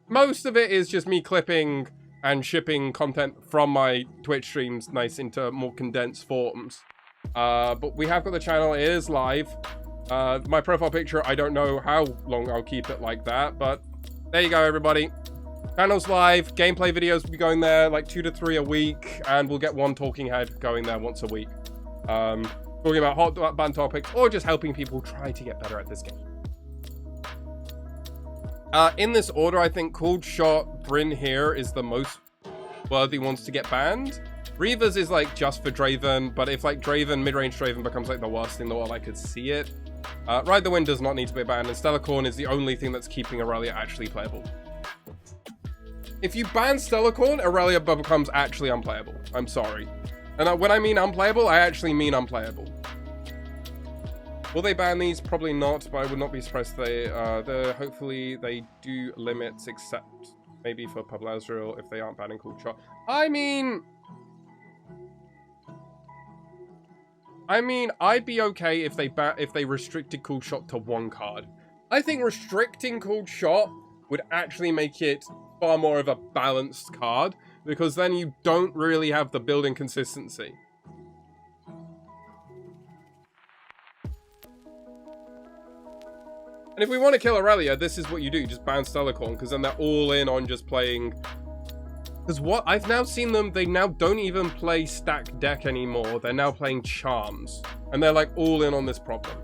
Most of it is just me clipping and shipping content from my Twitch streams nice into more condensed forms. But we have got the channel. It is live. My profile picture, I don't know how long I'll keep it like that, but there you go, everybody. Channel's live. Gameplay videos will be going there like 2 to 3 a week, and we'll get one talking head going there once a week. Talking about hot band topics or just helping people try to get better at this game. In this order, I think Cold Shot, Bryn here is the most worthy ones to get banned. Reavers is like just for Draven, but if like Draven, mid-range Draven becomes like the worst in the world, I could see it. Ride the Wind does not need to be banned, and Stellar Corn is the only thing that's keeping Aurelia actually playable. If you ban Stellar Corn, Aurelia becomes actually unplayable. I'm sorry. And when I mean unplayable, I actually mean unplayable. Will they ban these? Probably not, but I would not be surprised if they, hopefully they do limits, except maybe for Pablo Azrael if they aren't banning Cool Shot. I mean, I'd be okay if they restricted Cool Shot to 1 card. I think restricting Cool Shot would actually make it far more of a balanced card, because then you don't really have the building consistency. And if we want to kill Aurelia, this is what you do. You just ban Stellar Corn, because then they're all in on just playing... Because what I've now seen them, they now don't even play stack deck anymore. They're now playing Charms. And they're like all in on this problem.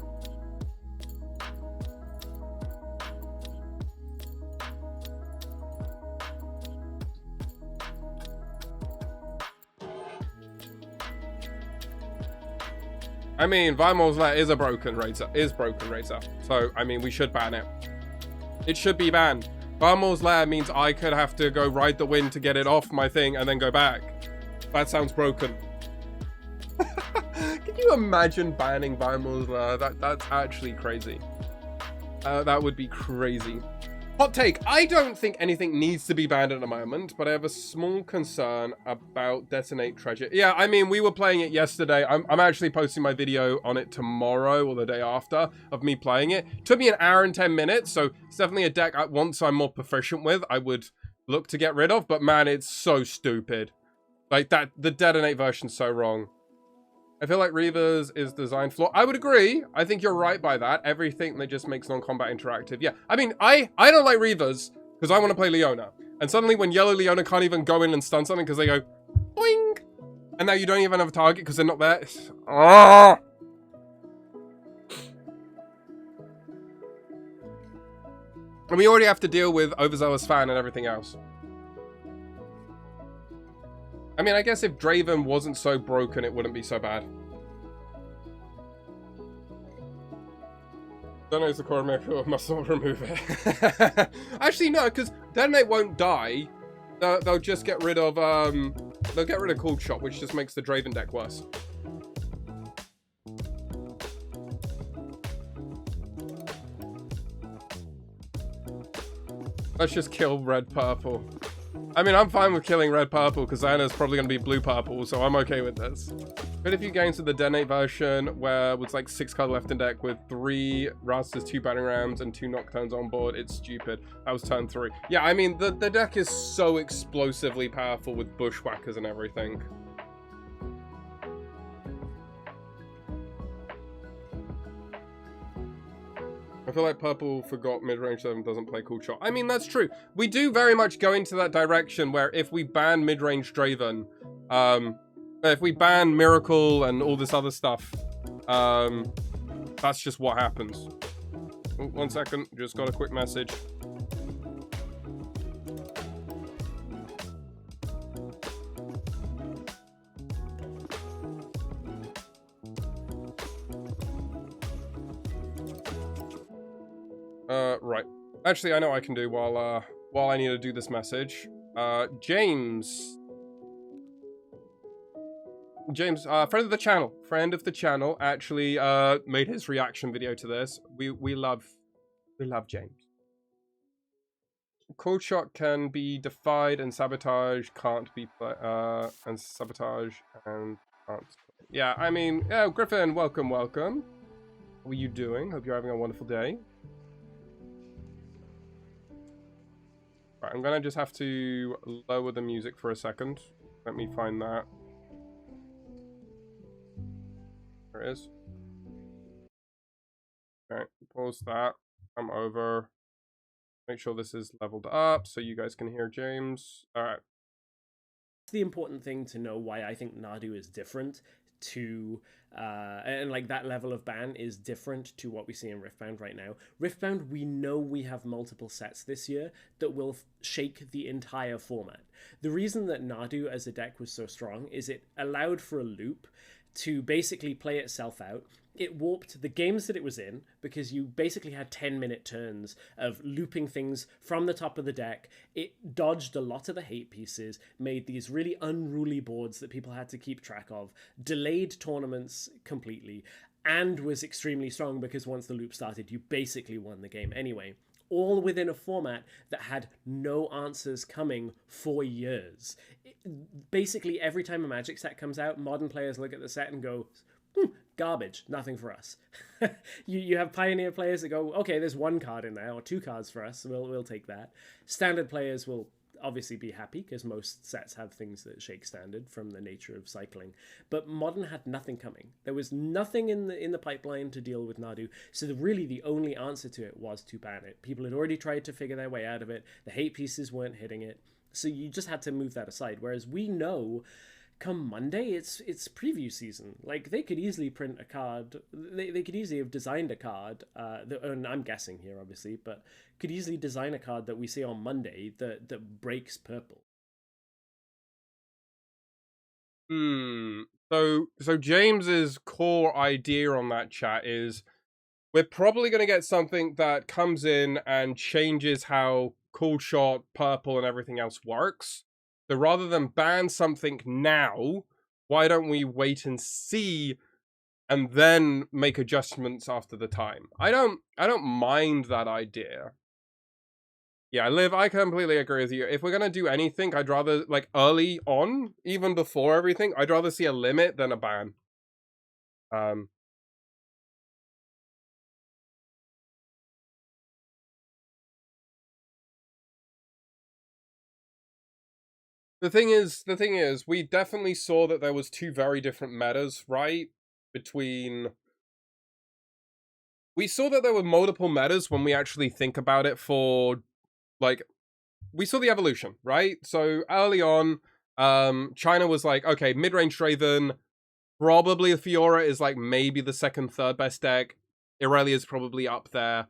I mean, Vimol's Lair is a broken razor. So, I mean, we should ban it. It should be banned. Vimol's Lair means I could have to go Ride the Wind to get it off my thing and then go back. That sounds broken. Can you imagine banning Vimol's Lair? That's actually crazy. That would be crazy. Hot take. I don't think anything needs to be banned at the moment, but I have a small concern about Detonate Treasure. Yeah, I mean, we were playing it yesterday. I'm actually posting my video on it tomorrow or the day after of me playing it. Took me an hour and 10 minutes, so it's definitely a deck once I'm more proficient with, I would look to get rid of, but man, it's so stupid. Like, the Detonate version's so wrong. I feel like Reavers is design flaw. I would agree. I think you're right by that. Everything that just makes non-combat interactive. Yeah, I mean, I don't like Reavers because I want to play Leona. And suddenly when yellow Leona can't even go in and stun something because they go boing. And now you don't even have a target because they're not there. Oh. And we already have to deal with Overzealous Fan and everything else. I mean, I guess if Draven wasn't so broken, it wouldn't be so bad. Detonate's the core of must not remove it. Actually, no, because Detonate won't die. They'll just get rid of they'll get rid of Cold Shot, which just makes the Draven deck worse. Let's just kill red purple. I mean, I'm fine with killing red purple because Anna's probably going to be blue purple, so I'm okay with this. Quite a few games with the Detonate version where it was like 6 card left in deck with 3 Rasters, 2 Battering Rams, and 2 Nocturnes on board. It's stupid. That was turn 3. Yeah, I mean, the deck is so explosively powerful with Bushwhackers and everything. I feel like Purple forgot mid-range 7 doesn't play cool shot. I mean, that's true. We do very much go into that direction where if we ban mid-range Draven, if we ban Miracle and all this other stuff, that's just what happens. Oh, 1 second, just got a quick message. Right. Actually, I know I can do while I need to do this message. James, friend of the channel, actually made his reaction video to this. We love James. Cool shot can be defied and sabotage can't be and sabotage and can't. Yeah, I mean, yeah, Griffin, welcome. How are you doing? Hope you're having a wonderful day. Right, I'm gonna just have to lower the music for a second. Let me find that. There it is. Okay, pause that. I'm over. Make sure this is leveled up so you guys can hear James. All right. The important thing to know why I think Nadu is different to and like that level of ban is different to what we see in Riftbound right now. Riftbound, we know we have multiple sets this year that will shake the entire format. The reason that Nadu as a deck was so strong is it allowed for a loop to basically play itself out. It warped the games that it was in because you basically had 10-minute turns of looping things from the top of the deck. It dodged a lot of the hate pieces, made these really unruly boards that people had to keep track of, delayed tournaments completely, and was extremely strong because once the loop started, you basically won the game anyway. All within a format that had no answers coming for years. Basically, every time a Magic set comes out, modern players look at the set and go, garbage, nothing for us. you have Pioneer players that go, okay, there's 1 card in there, or 2 cards for us, we'll take that. Standard players will obviously be happy, because most sets have things that shake Standard from the nature of cycling. But Modern had nothing coming. There was nothing in the pipeline to deal with Nadu, so really the only answer to it was to ban it. People had already tried to figure their way out of it, the hate pieces weren't hitting it, so you just had to move that aside. Whereas we know come Monday, it's preview season. Like, they could easily print a card. They could easily have designed a card, and I'm guessing here, obviously, but could easily design a card that we see on Monday that breaks purple. So James's core idea on that chat is we're probably going to get something that comes in and changes how Cool Shot, Purple, and everything else works. So rather than ban something now, why don't we wait and see and then make adjustments after the time? I don't mind that idea. Yeah, Liv, I completely agree with you. If we're gonna do anything, I'd rather, like, early on, even before everything, I'd rather see a limit than a ban. The thing is, we definitely saw that there was 2 very different metas, right? We saw that there were multiple metas when we actually think about it for, like, we saw the evolution, right? So early on, China was like, okay, mid-range Draven, probably Fiora is like maybe the 2nd, 3rd best deck. Irelia is probably up there.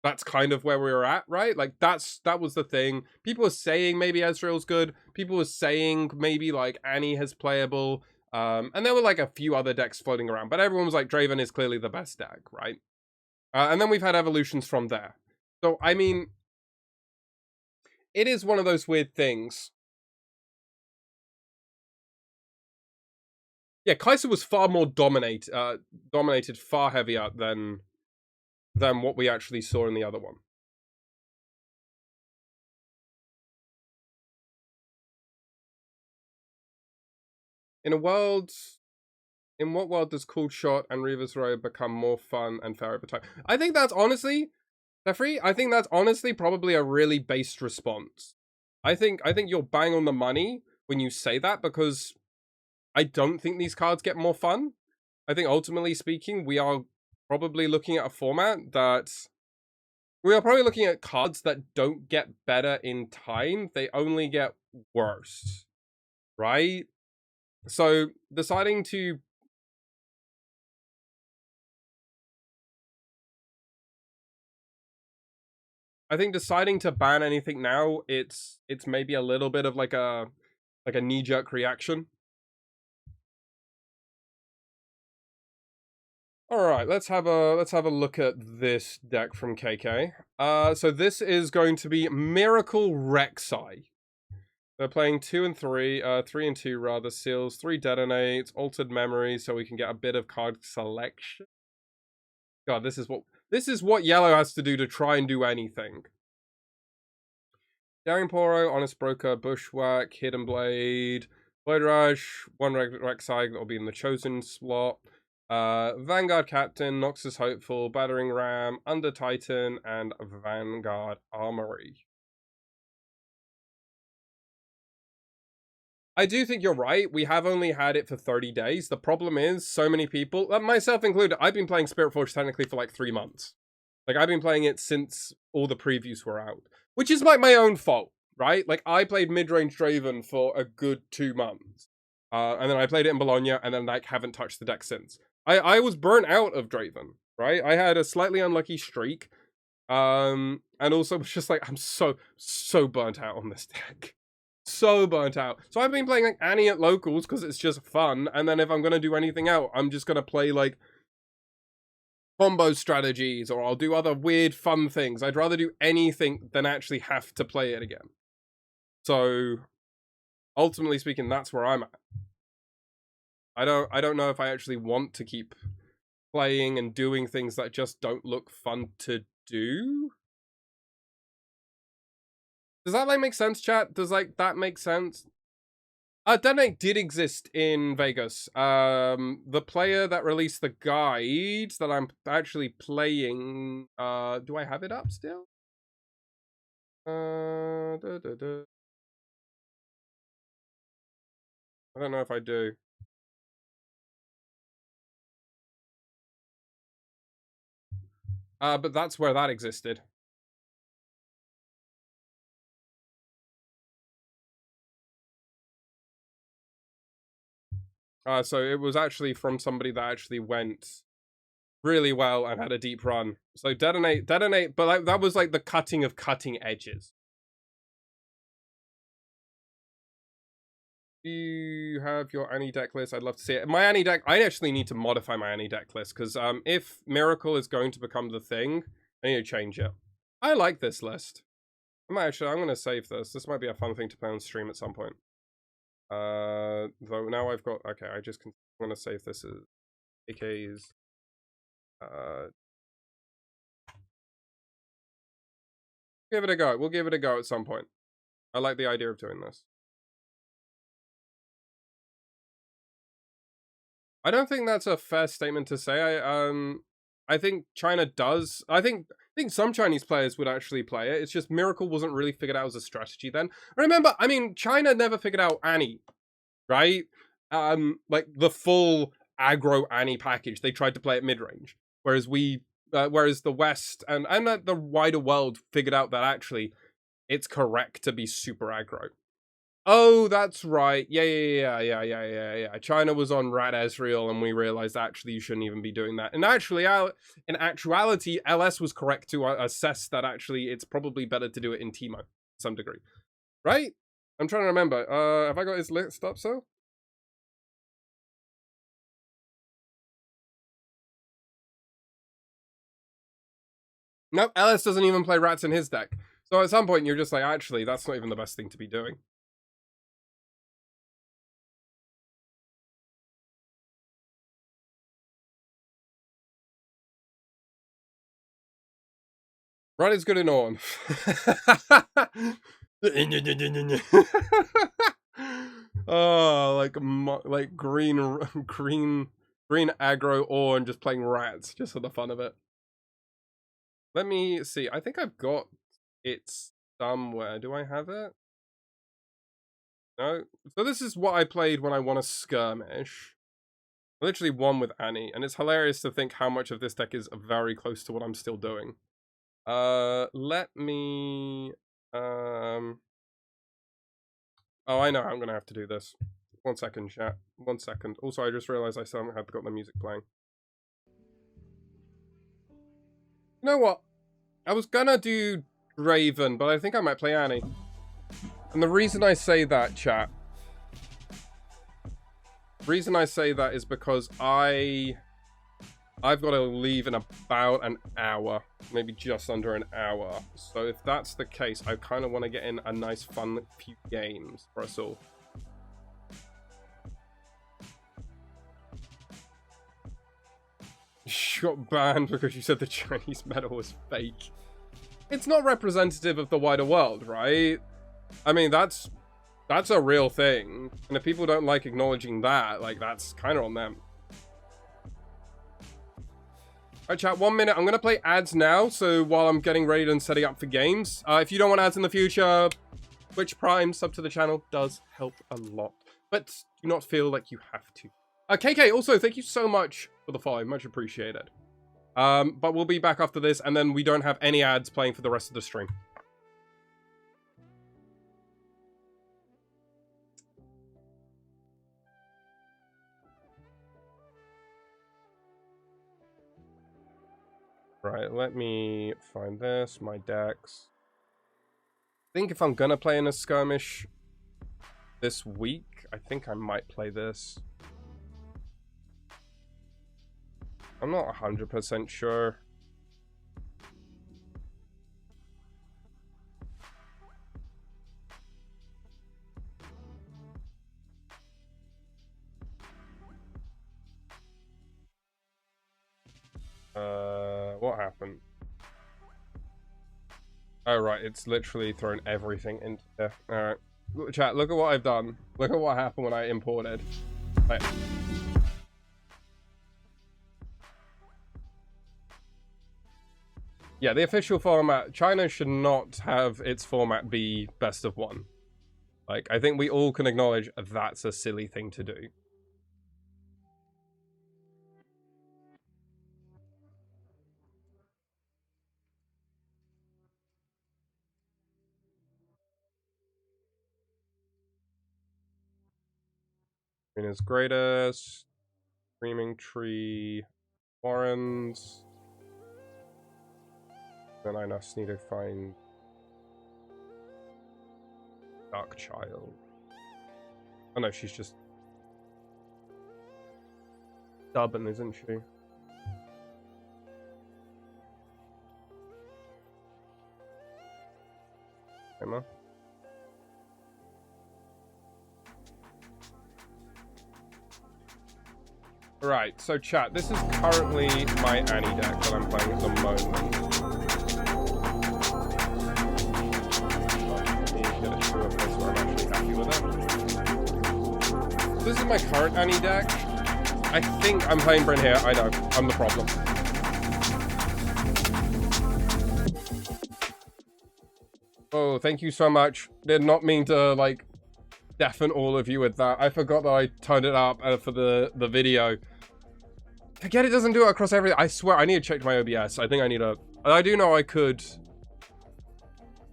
That's kind of where we were at, right? Like, that was the thing. People were saying maybe Ezreal's good. People were saying maybe, like, Annie has playable. And there were, like, a few other decks floating around. But everyone was like, Draven is clearly the best deck, right? And then we've had evolutions from there. So, I mean, it is one of those weird things. Yeah, Kai'Sa was far more dominated far heavier than what we actually saw in the other one. In what world does Cool Shot and Reaver's Row become more fun and fair over time? I think that's honestly, Jeffrey, I think that's honestly probably a really based response. I think you're bang on the money when you say that, because I don't think these cards get more fun. I think ultimately speaking, we are probably looking at a format that we are probably looking at cards that don't get better in time. They only get worse, right? So deciding to I think deciding to ban anything now, it's maybe a little bit of like a knee-jerk reaction. All right, let's have a look at this deck from KK. So this is going to be Miracle Rek'Sai. They're playing 2 and 3, 3 and 2 rather, seals, 3 detonates, altered memory, so we can get a bit of card selection. God, this is what yellow has to do to try and do anything. Daring Poro, Honest Broker, Bushwhack, Hidden Blade, Blade Rush, 1 Rek'Sai that'll be in the chosen slot. Vanguard Captain, Noxus Hopeful, Battering Ram, Under Titan, and Vanguard Armory. I do think you're right. We have only had it for 30 days. The problem is, so many people, myself included, I've been playing Spirit Forge technically for like 3 months. Like, I've been playing it since all the previews were out. Which is like my own fault, right? Like, I played mid-range Draven for a good 2 months. And then I played it in Bologna, and then like haven't touched the deck since. I was burnt out of Draven, right? I had a slightly unlucky streak. And also was just like, I'm so burnt out on this deck. So burnt out. So I've been playing like Annie at locals because it's just fun. And then if I'm gonna do anything out, I'm just gonna play like combo strategies, or I'll do other weird fun things. I'd rather do anything than actually have to play it again. So ultimately speaking, that's where I'm at. I don't know if I actually want to keep playing and doing things that just don't look fun to do. Does that like make sense, chat? Does like that make sense? Detonate did exist in Vegas. The player that released the guide that I'm actually playing, do I have it up still? I don't know if I do. But that's where that existed. So it was actually from somebody that actually went really well and had a deep run. So detonate, but like, that was like the cutting of cutting edges. Do you have your Annie deck list? I'd love to see it. My Annie deck, I actually need to modify my Annie deck list because if Miracle is going to become the thing, I need to change it. I like this list. I'm going to save this. This might be a fun thing to play on stream at some point. Though now I've got, okay, I'm going to save this as AK's, give it a go. We'll give it a go at some point. I like the idea of doing this. I don't think that's a fair statement to say. I think China does. I think some Chinese players would actually play it. It's just Miracle wasn't really figured out as a strategy then. Remember, I mean, China never figured out Annie, right? Like the full aggro Annie package. They tried to play it mid range, whereas whereas the West and the wider world figured out that actually it's correct to be super aggro. Oh, that's right. Yeah. China was on Rat Ezreal, and we realized actually you shouldn't even be doing that. And actually, in actuality, LS was correct to assess that actually it's probably better to do it in Teemo to some degree, right? I'm trying to remember. Have I got his list up? So no, LS doesn't even play rats in his deck. So at some point, you're just like, actually, that's not even the best thing to be doing. Rat is good in Orn. Oh, like green aggro Orn just playing rats just for the fun of it. Let me see. I think I've got it somewhere. Do I have it? No. So this is what I played when I won a skirmish. Literally one with Annie, and it's hilarious to think how much of this deck is very close to what I'm still doing. Let me... Oh, I know how I'm gonna have to do this. 1 second, chat. 1 second. Also, I just realized I still haven't got the music playing. You know what? I was gonna do Raven, but I think I might play Annie. And the reason I say that, chat... The reason I say that is because I've got to leave in about an hour, maybe just under an hour. So if that's the case, I kind of want to get in a nice fun few games for us all. You got banned because you said the Chinese medal was fake. It's not representative of the wider world, right? I mean, that's a real thing. And if people don't like acknowledging that, like, that's kind of on them. Alright, chat, 1 minute. I'm going to play ads now, so while I'm getting ready and setting up for games. If you don't want ads in the future, Twitch Prime, sub to the channel does help a lot. But do not feel like you have to. KK, also, thank you so much for the follow. Much appreciated. But we'll be back after this, and then we don't have any ads playing for the rest of the stream. Right, let me find this, my decks. I think if I'm gonna play in a skirmish this week, I think I might play this. I'm not 100% sure. What happened? Oh, right, it's literally thrown everything into there. Alright. Chat, look at what I've done. Look at what happened when I imported. Right. Yeah, the official format. China should not have its format be best of one. Like, I think we all can acknowledge that's a silly thing to do. His greatest, Screaming Tree, Warrens. Then I just need to find Dark Child. Oh no, she's just stubborn, isn't she? Emma. Right, so chat, this is currently my Annie deck that I'm playing at the moment. Let me get it to a place where I'm actually happy with it. This is my current Annie deck. I think I'm playing Bryn here. I know, I'm the problem. Oh, thank you so much. Did not mean to, like, deafen all of you with that. I forgot that I turned it up for the video. Forget it doesn't do it across everything. I swear, I need to check my OBS. I think I need a... I do know I could...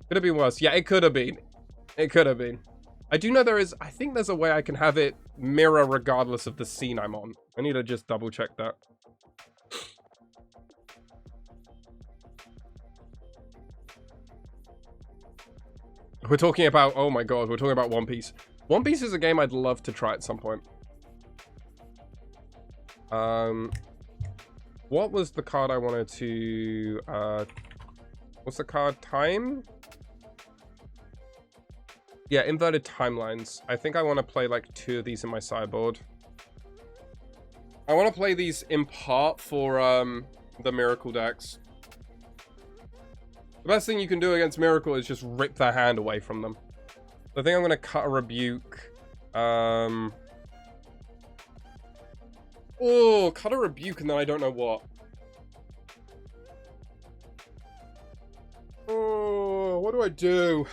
Could have been worse. Yeah, it could have been. It could have been. I do know there is... I think there's a way I can have it mirror regardless of the scene I'm on. I need to just double check that. We're talking about... Oh my god, we're talking about One Piece. One Piece is a game I'd love to try at some point. What was the card I wanted to... what's the card? Time? Yeah, Inverted Timelines. I think I want to play like 2 of these in my sideboard. I want to play these in part for the Miracle decks. The best thing you can do against Miracle is just rip their hand away from them. I think I'm going to cut a Rebuke. Oh, cut a Rebuke and then I don't know what. Oh, what do I do?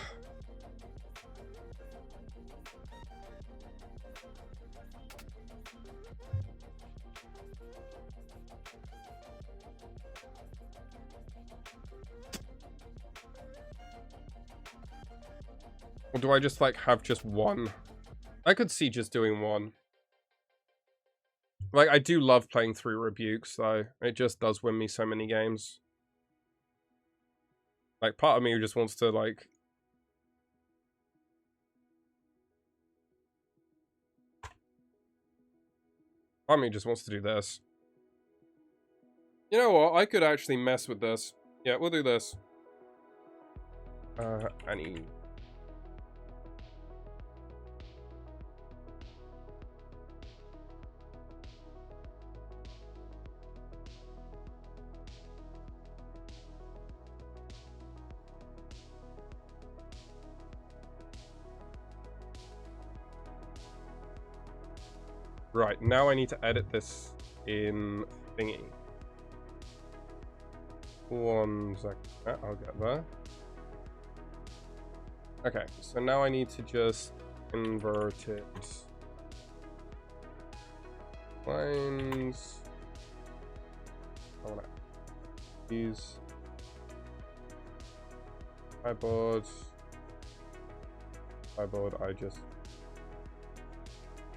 Or do I just, like, have just one? I could see just doing one. Like, I do love playing through Rebukes, though. It just does win me so many games. Like, part of me just wants to, like... Part of me just wants to do this. You know what? I could actually mess with this. Yeah, we'll do this. Annie. Right, now I need to edit this in thingy. 1 second. I'll get there. Okay, so now I need to just invert it. Lines. I wanna use iBoard. I just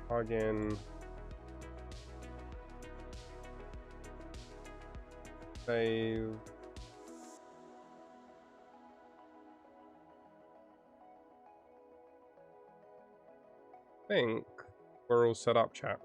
plug in. Save. I think we're all set up, chat.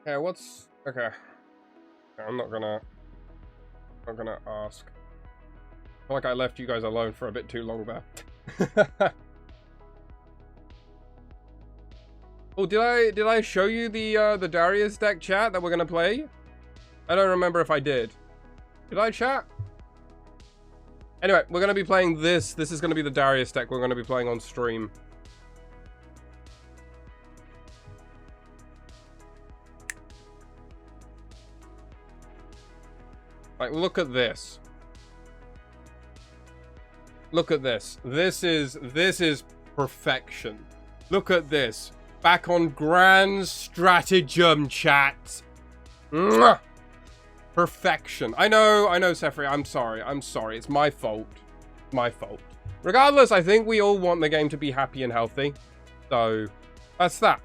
Okay, what's... Okay. I'm not gonna ask. I feel like I left you guys alone for a bit too long there. Oh, did I show you the Darius deck, chat, that we're gonna play? I don't remember if I did. Did I, chat? Anyway, we're gonna be playing this. This is gonna be the Darius deck we're gonna be playing on stream. Like, look at this. Look at this. This is perfection. Look at this. Back on Grand Stratagem, chat. Mwah! Perfection. I know, Sefri. I'm sorry. It's my fault. My fault. Regardless, I think we all want the game to be happy and healthy. So, that's that.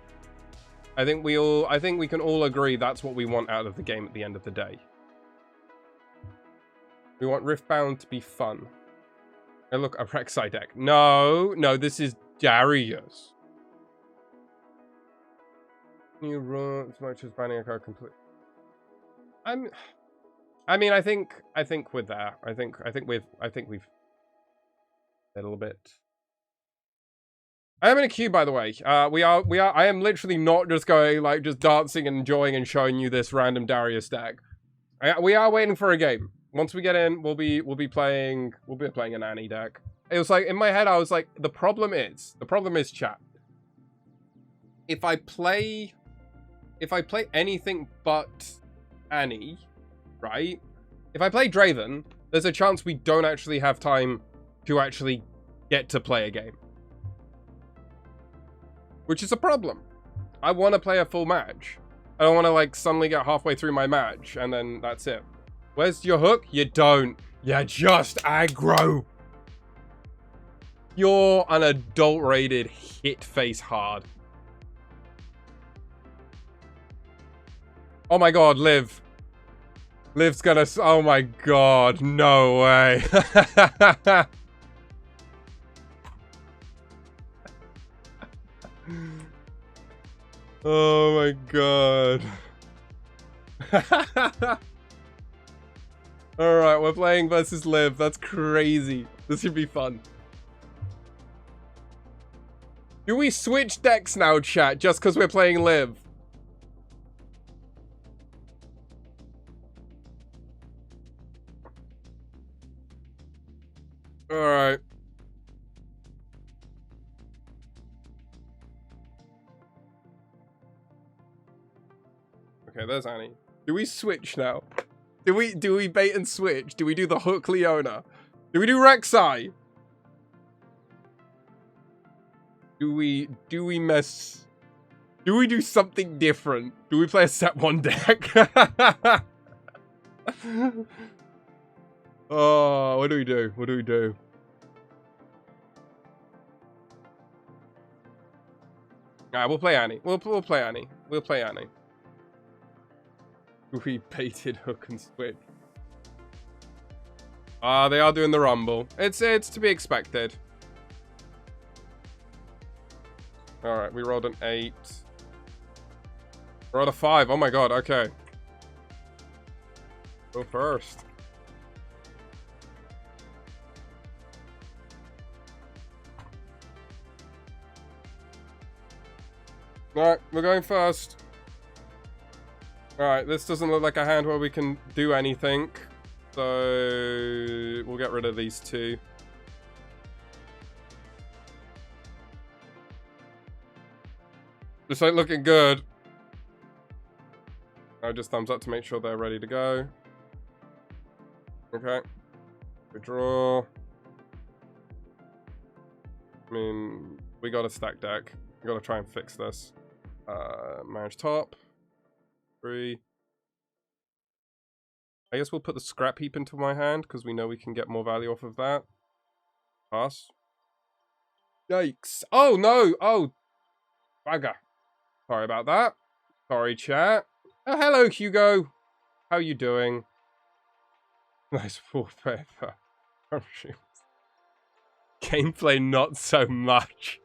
I think we can all agree that's what we want out of the game at the end of the day. We want RIFTBOUND to be fun. And look, a Rek'Sai deck. No, this is Darius. New rule as much as banning a card complete. I mean, I think we're there. I think we've a little bit. I am in a queue, by the way. I am literally not just going like just dancing and enjoying and showing you this random Darius deck. We are waiting for a game. Once we get in, we'll be playing an Annie deck. It was like in my head, I was like, the problem is chat. If I play anything but Annie, right? If I play Draven, there's a chance we don't actually have time to actually get to play a game. Which is a problem. I want to play a full match. I don't want to like suddenly get halfway through my match and then that's it. Where's your hook? You don't. You're just aggro. You're unadulterated hit face hard. Oh my god, Liv. Liv's gonna... Oh my god, no way. Oh my god. Alright, we're playing versus Liv. That's crazy. This should be fun. Do we switch decks now, chat, just because we're playing Liv? Alright. Okay, there's Annie. Do we switch now? Do we bait and switch? Do we do the Hook Leona? Do we do Rek'Sai? Do we mess? Do we do something different? Do we play a set 1 deck? Oh, what do we do? What do we do? Alright, we'll play Annie. We'll play Annie. We'll play Annie. We baited Hook and switch. Ah, they are doing the Rumble. It's to be expected. Alright, we rolled an 8. Rolled a 5. Oh my god, okay. Go first. Alright, we're going first. Alright, this doesn't look like a hand where we can do anything. So we'll get rid of these 2. This ain't looking good. I just thumbs up to make sure they're ready to go. Okay. We draw. I mean, we got a stack deck. We gotta try and fix this. Manage top. 3. I guess we'll put the scrap heap into my hand because we know we can get more value off of that. Pass. Yikes. Oh no! Oh! Bugger. Sorry about that. Sorry, chat. Oh, hello, Hugo. How you doing? Nice wallpaper. Gameplay, not so much.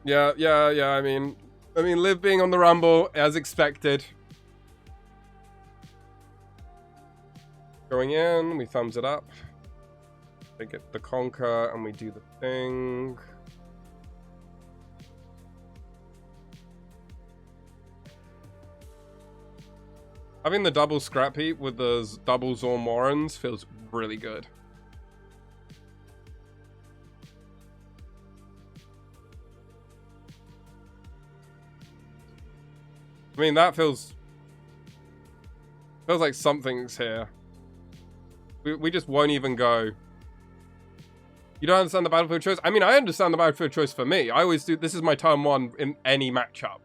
Yeah. I mean, Liv being on the Rumble as expected. Going in, we thumbs it up. They get the conquer, and we do the thing. Having the double scrap heap with the double Zorn Warrens feels really good. I mean, that feels like something's here. We just won't even go. You don't understand the battlefield choice? I mean, I understand the battlefield choice for me. I always do. This is my turn 1 in any matchup.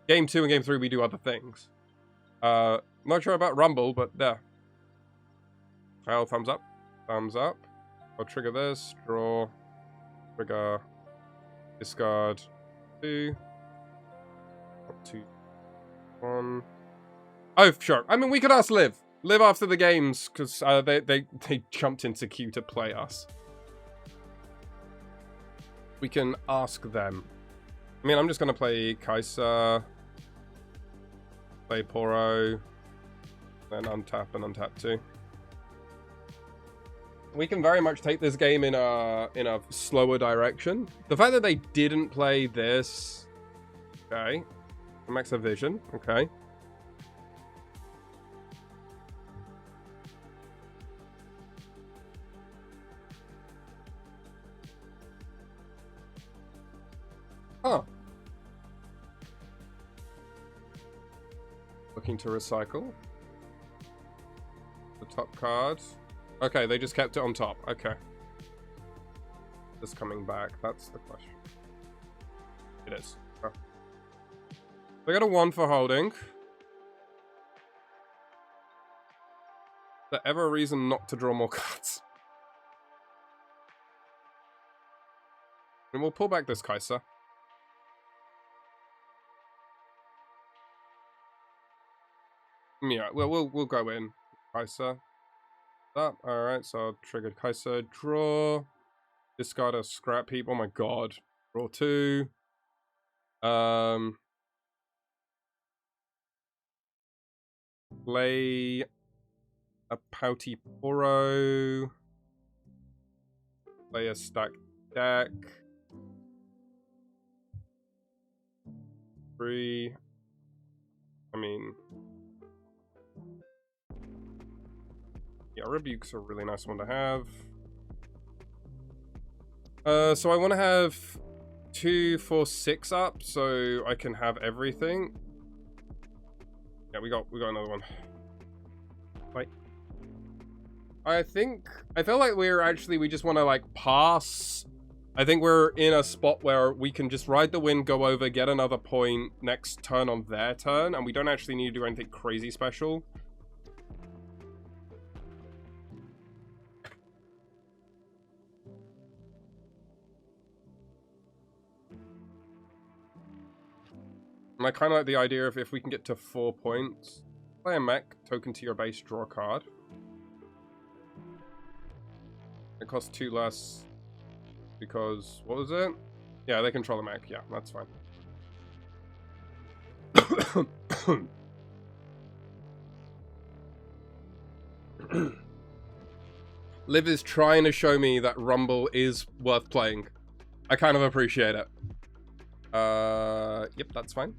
Game 2 and game 3, we do other things. Not sure about Rumble, but there. Well, thumbs up. Thumbs up. I'll trigger this. Draw. Trigger. Discard. 2. 2. 1. Oh, sure. I mean, we could ask Liv. Liv after the games, because they jumped into queue to play us. We can ask them. I mean, I'm just going to play Kai'Sa. Play Poro. Then untap and untap 2. We can very much take this game in a slower direction. The fact that they didn't play this... Okay. Max a vision. Okay. Oh. Looking to recycle. The top card. Okay, they just kept it on top. Okay. Just coming back. That's the question. It is. Oh. They got a 1 for holding. Is there ever a reason not to draw more cards? And we'll pull back this Kai'Sa. Yeah, we'll go in. Kai'Sa. Up. Alright, so I'll trigger Kai'Sa. Draw. Discard a scrap heap. Oh my god. Draw 2. Play a Pouty Poro. Play a stack deck. 3. I mean... Yeah, Rebuke's a really nice one to have. So I want to have 2, 4, 6 up, so I can have everything. Yeah, we got another one. Wait. I feel like we just want to, like, pass. I think we're in a spot where we can just ride the wind, go over, get another point next turn on their turn, and we don't actually need to do anything crazy special. And I kind of like the idea of if we can get to 4 points, play a mech, token to your base, draw a card. It costs 2 less because, what was it? Yeah, they control the mech. Yeah, that's fine. Liv is trying to show me that Rumble is worth playing. I kind of appreciate it. Yep, that's fine.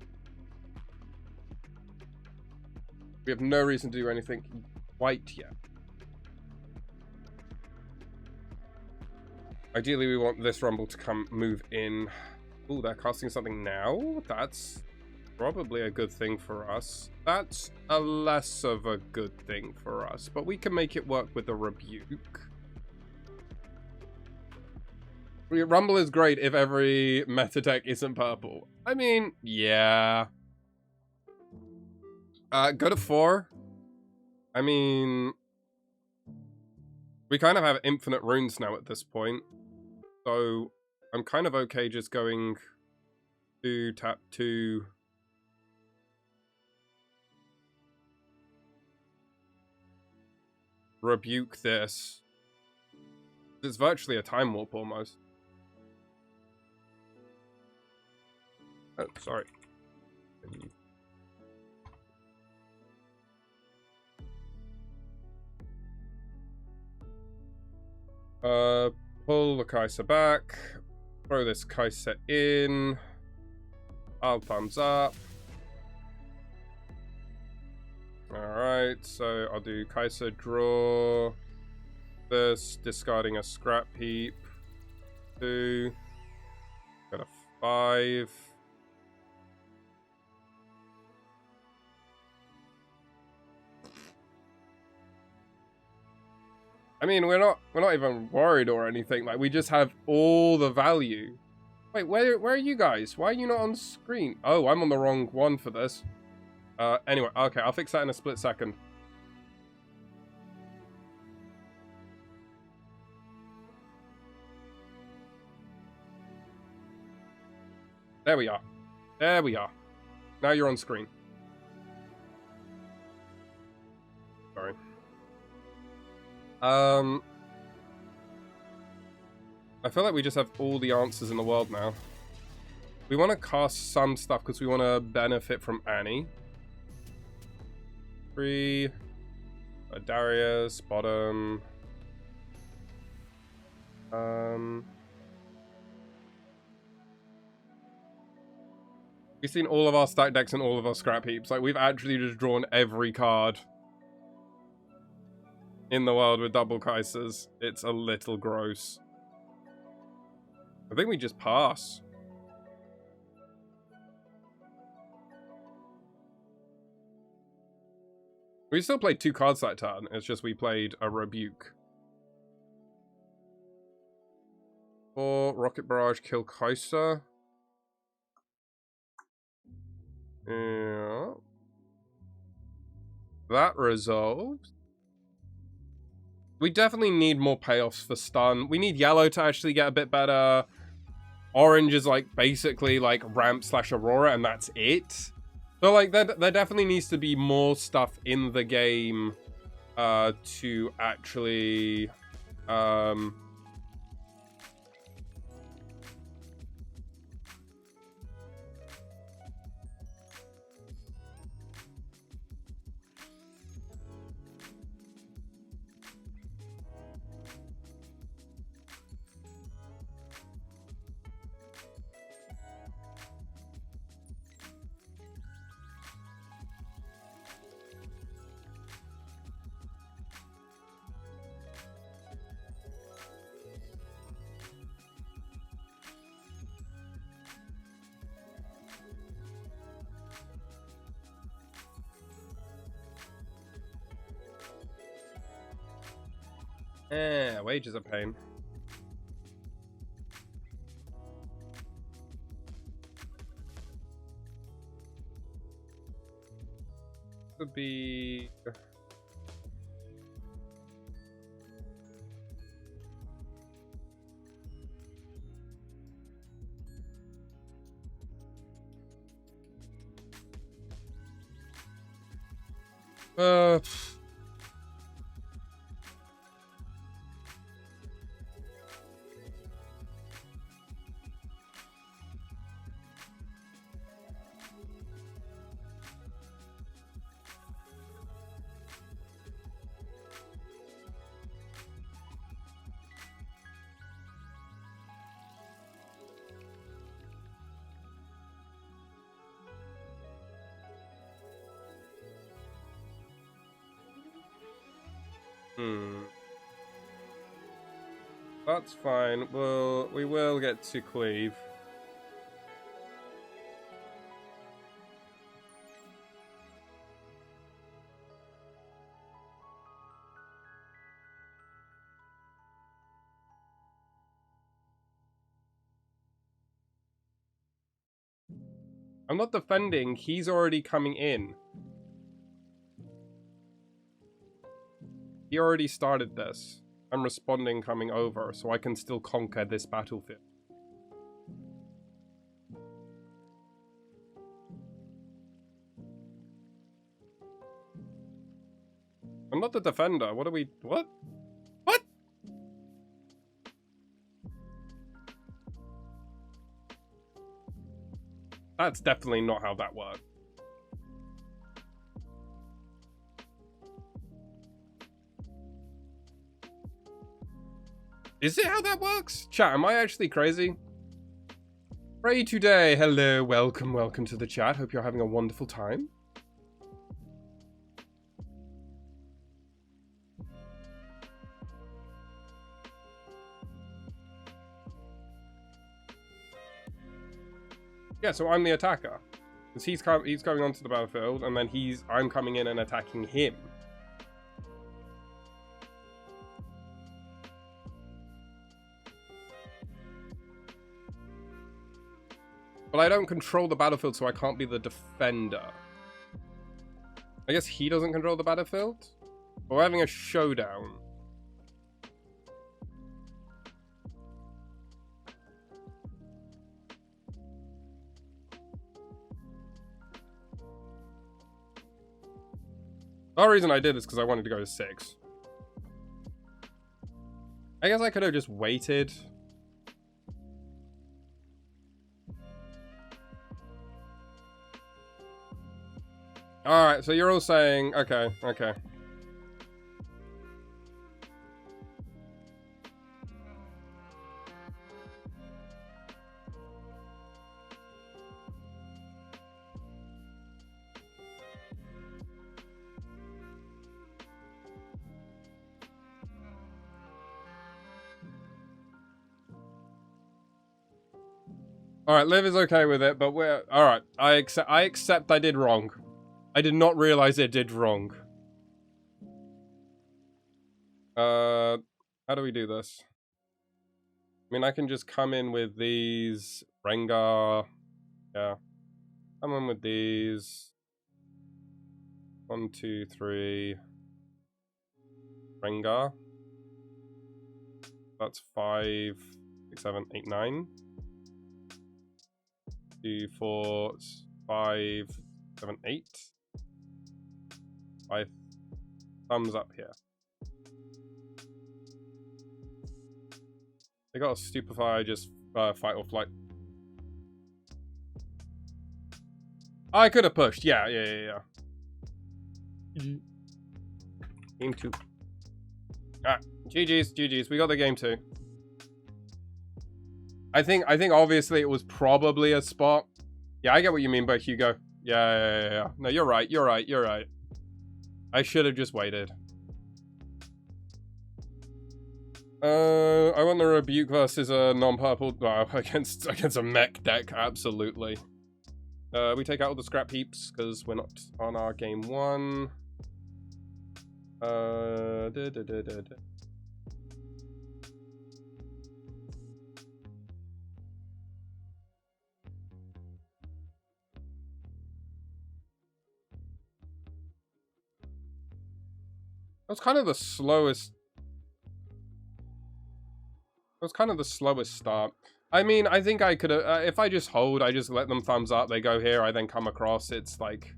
We have no reason to do anything quite yet. Ideally, we want this Rumble to move in. Ooh, they're casting something now? That's probably a good thing for us. That's a less of a good thing for us, but we can make it work with the Rebuke. Rumble is great if every meta tech isn't purple. I mean, yeah. Go to 4. I mean, we kind of have infinite runes now at this point. So, I'm kind of okay just going to tap 2. Rebuke this. It's virtually a time warp almost. Oh, sorry. Pull the Kai'Sa back. Throw this Kai'Sa in. I'll thumbs up. Alright, so I'll do Kai'Sa draw. This, discarding a scrap heap. 2. Got a 5. I mean, we're not even worried or anything. Like, we just have all the value. Wait, where are you guys? Why are you not on screen? Oh, I'm on the wrong one for this. Anyway, okay, I'll fix that in a split second. There we are. There we are. Now you're on screen. Sorry. I feel like we just have all the answers in the world now. We want to cast some stuff because we want to benefit from Annie. 3. Darius, bottom. We've seen all of our stack decks and all of our scrap heaps. Like, we've actually just drawn every card in the world with double Kaisers. It's a little gross. I think we just pass. We still played 2 cards that turn. It's just we played a Rebuke. 4, Rocket Barrage, kill Kai'Sa. Yeah. That resolved. We definitely need more payoffs for stun. We need yellow to actually get a bit better. Orange is like basically like ramp / Aurora, and that's it. So like there definitely needs to be more stuff in the game to actually Wages are pain. Could be... That's fine. We will get to Cleave. I'm not defending, he's already coming in. He already started this. I'm responding coming over, so I can still conquer this battlefield. I'm not the defender. What are we... What? What? That's definitely not how that works. Is it how that works? Chat, am I actually crazy? Ray today, hello, welcome to the chat. Hope you're having a wonderful time. Yeah, so I'm the attacker. Because he's going onto the battlefield, and then I'm coming in and attacking him. But I don't control the battlefield, so I can't be the defender. I guess he doesn't control the battlefield? But we're having a showdown. The only reason I did this because I wanted to go to 6. I guess I could have just waited. Alright, so you're all saying, okay. Alright, Liv is okay with it, but we're... Alright, I accept I did wrong. I did not realize it did wrong. How do we do this? I mean, I can just come in with these. Rengar. Yeah. Come in with these. 1, 2, 3. Rengar. That's 5, 6, 7, 8, 9. 2, 4, 5, 7, 8. 5 thumbs up here. They got a stupefy, just fight or flight. I could have pushed. Yeah. Game 2. Alright, GG's. We got the game 2. I think obviously it was probably a spot. Yeah, I get what you mean by Hugo. Yeah. No, you're right. I should have just waited. I want the rebuke versus a non-purple against a mech deck, absolutely. We take out all the scrap heaps because we're not on our game 1. That's kind of the slowest. That's kind of the slowest start. I mean, I think I could, if I just hold, I just let them thumbs up, they go here, I then come across, it's like...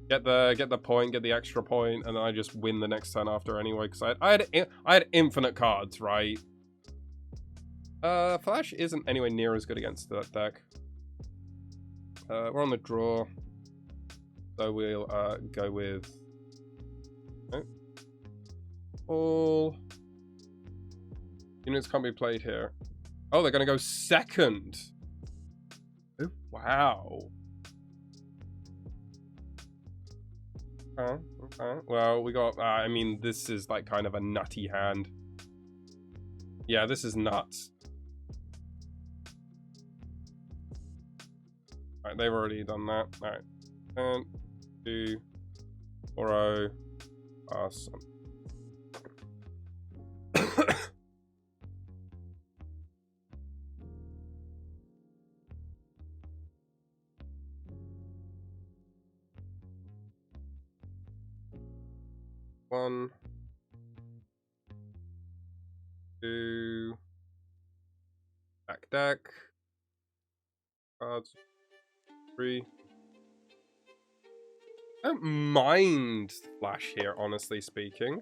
Get the point, get the extra point, and then I just win the next turn after anyway, because I had infinite cards, right? Flash isn't anywhere near as good against that deck. We're on the draw. So we'll go with... Oh. All units can't be played here. Oh, they're gonna go second. Oh, wow. Okay. Well, we got, I mean, this is like kind of a nutty hand. Yeah, this is nuts. Alright, they've already done that. Alright. 1, 2, 4, awesome. One, 2, deck, cards, 3. I don't mind Flash here, honestly speaking.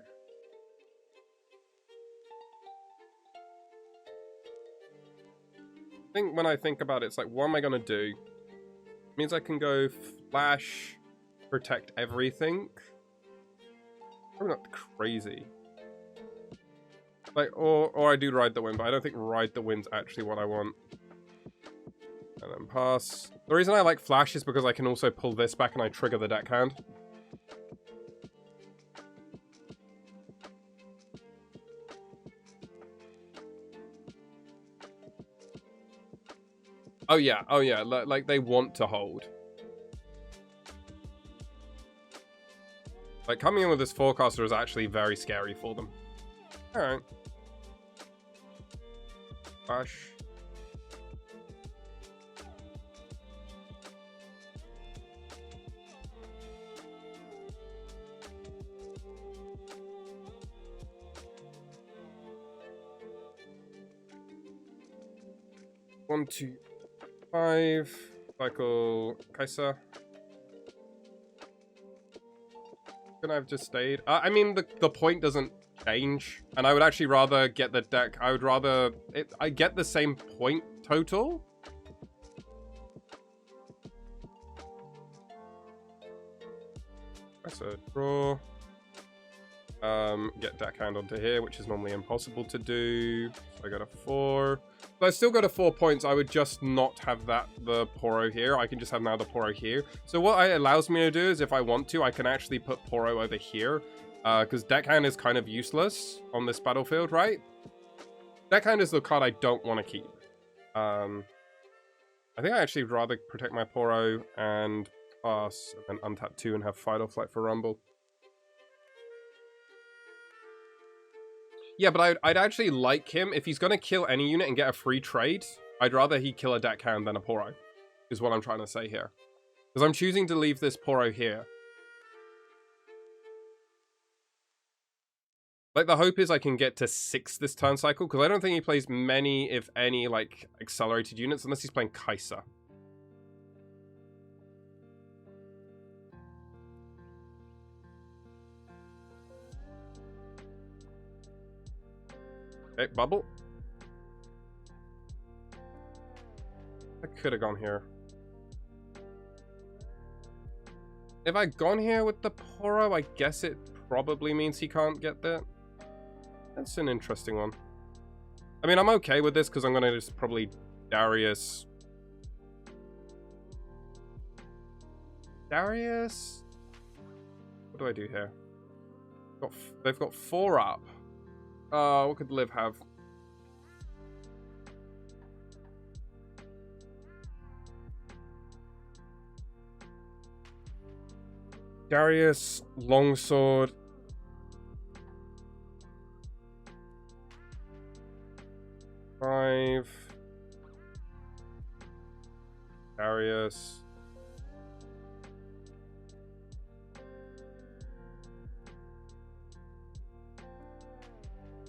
I think when I think about it, it's like, what am I gonna do? It means I can go Flash, protect everything. Probably not crazy. Like, or I do Ride the Wind, but I don't think Ride the Wind's actually what I want. And then pass. The reason I like Flash is because I can also pull this back and I trigger the deckhand. Oh yeah, like they want to hold. Like, coming in with this Forecaster is actually very scary for them. Alright. Flash. One, 2, 5. Cycle Kaiser. I've just stayed. I mean, the point doesn't change, and I would actually rather get the deck. I would rather I get the same point total. So draw. Get deckhand onto here, which is normally impossible to do. So I go to 4. But I still go to 4 points. I would just not have the Poro here. I can just have now the Poro here. So what it allows me to do is, if I want to, I can actually put Poro over here. Because deckhand is kind of useless on this battlefield, right? Deckhand is the card I don't want to keep. I think I actually would rather protect my Poro and pass, and then untap 2 and have Fight Flight for Rumble. Yeah, but I'd actually like him. If he's going to kill any unit and get a free trade, I'd rather he kill a deckhand than a Poro, is what I'm trying to say here. Because I'm choosing to leave this Poro here. Like, the hope is I can get to 6 this turn cycle, because I don't think he plays many, if any, like, accelerated units, unless he's playing Kaiser. Okay, bubble. I could have gone here. If I'd gone here with the Poro, I guess it probably means he can't get that. That's an interesting one. I mean, I'm okay with this because I'm going to just probably Darius. What do I do here? They've got 4 up. What could Liv have? Darius, Longsword. Five. Darius.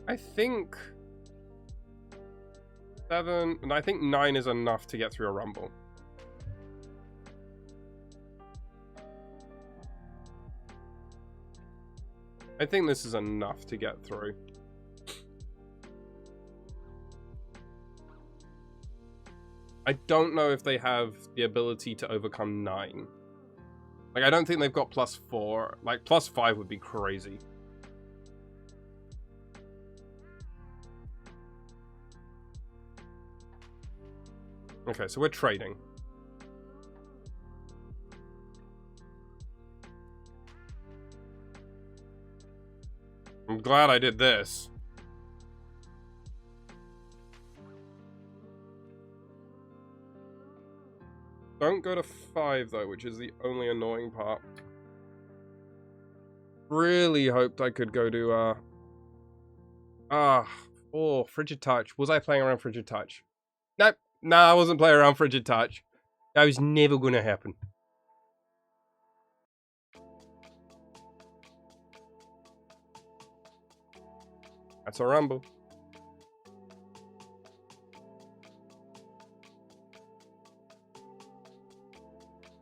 I think 7, and I think 9 is enough to get through a rumble. I think this is enough to get through. I don't know if they have the ability to overcome 9. Like, I don't think they've got +4. Like, +5 would be crazy. Okay, so we're trading. I'm glad I did this. Don't go to 5 though, which is the only annoying part. Really hoped I could go to 4 Frigid Touch. Was I playing around Frigid Touch? Nope. No, I wasn't playing around Frigid Touch. That was never gonna happen. That's a rumble.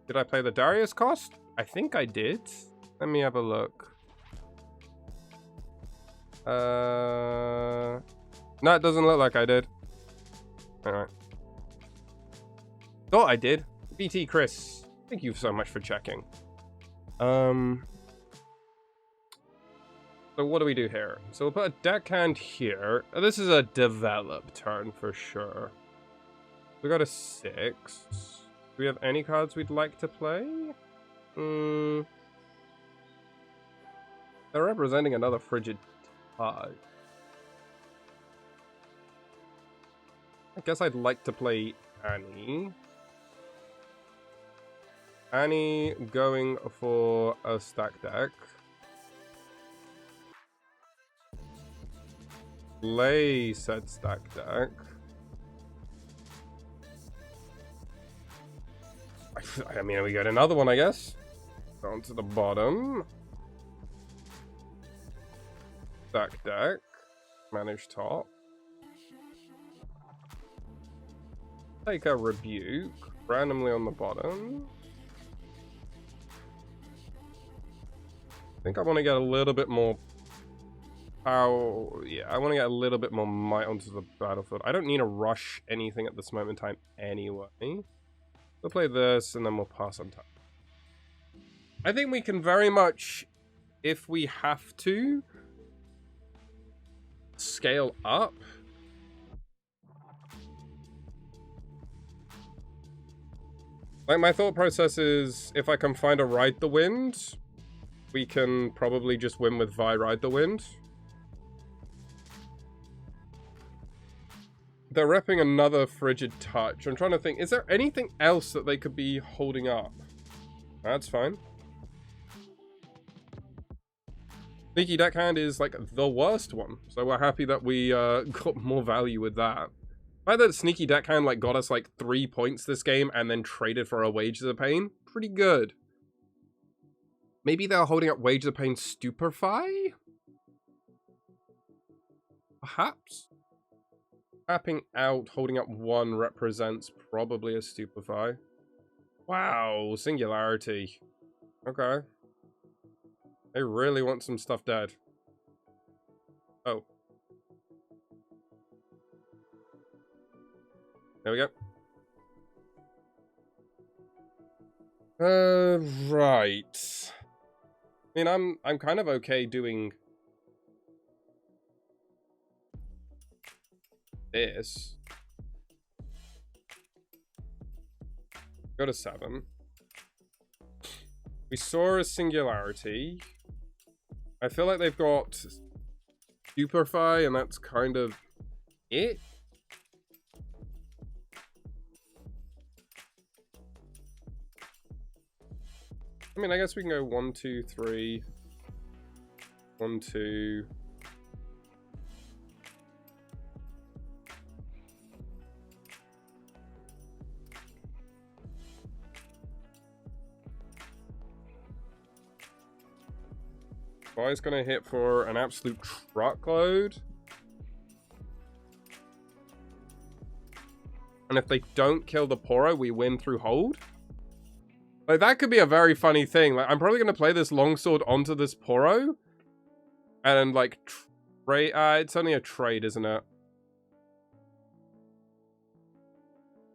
Did I play the Darius cost? I think I did. Let me have a look. No, it doesn't look like I did. Alright. Thought I did. BT Chris, thank you so much for checking. So what do we do here? So we'll put a deckhand here. This is a develop turn for sure. We got a 6. Do we have any cards we'd like to play? They're representing another Frigid Touch. I guess I'd like to play Annie. Annie going for a stack deck. Play said stack deck. I mean, we got another one, I guess. Down to the bottom. Stack deck. Manage top. Take a rebuke. Randomly on the bottom. I think I want to get a little bit more power. Yeah, I want to get a little bit more might onto the battlefield. I don't need to rush anything at this moment in time anyway. We'll play this and then we'll pass on time. I think we can very much, if we have to, scale up. Like, my thought process is, if I can find a Ride the Wind, we can probably just win with Vi Ride the Wind. They're repping another Frigid Touch. I'm trying to think, is there anything else that they could be holding up? That's fine. Sneaky Deckhand is like the worst one, so we're happy that we got more value with that. The fact that Sneaky Deckhand like got us like 3 points this game and then traded for a Wages of Pain, pretty good. Maybe they're holding up Wages of Pain Stupefy? Perhaps? Tapping out, holding up 1 represents probably a Stupefy. Wow, Singularity. Okay. They really want some stuff dead. Oh. There we go. Right. I mean, I'm kind of okay doing this. Go to 7. We saw a Singularity. I feel like they've got Stupefy, and that's kind of it. I mean, I guess we can go 1, 2, 3. 1, 2. Guy's gonna hit for an absolute truckload. And if they don't kill the Poro, we win through hold. Like, that could be a very funny thing. Like, I'm probably gonna play this longsword onto this Poro. And, like, trade... it's only a trade, isn't it?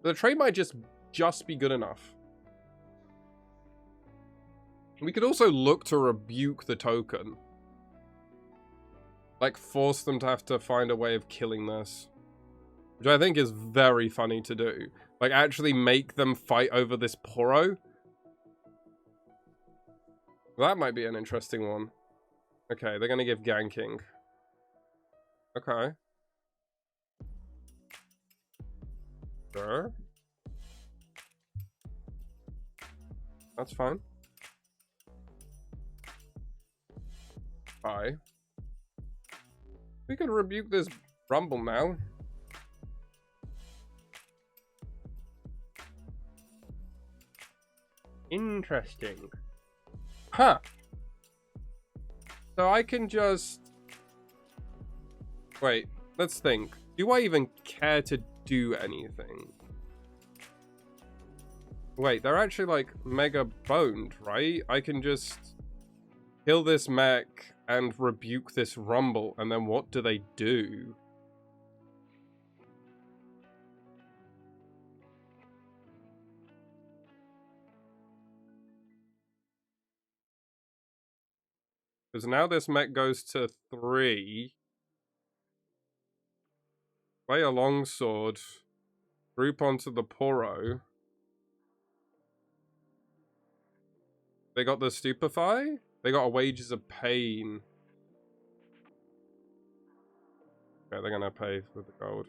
The trade might just be good enough. We could also look to rebuke the token. Like, force them to have to find a way of killing this. Which I think is very funny to do. Like, actually make them fight over this Poro. That might be an interesting one. Okay, they're gonna give ganking. Okay. Sure. That's fine. Hi. We could rebuke this Rumble now. Interesting. Huh. So I can just... Wait, let's think. Do I even care to do anything? Wait, they're actually like mega boned, right? I can just kill this mech and rebuke this Rumble, and then what do they do? Because now this mech goes to 3. Play a longsword. Group onto the Poro. They got the Stupefy? They got a Wages of Pain. Okay, they're gonna pay with the gold.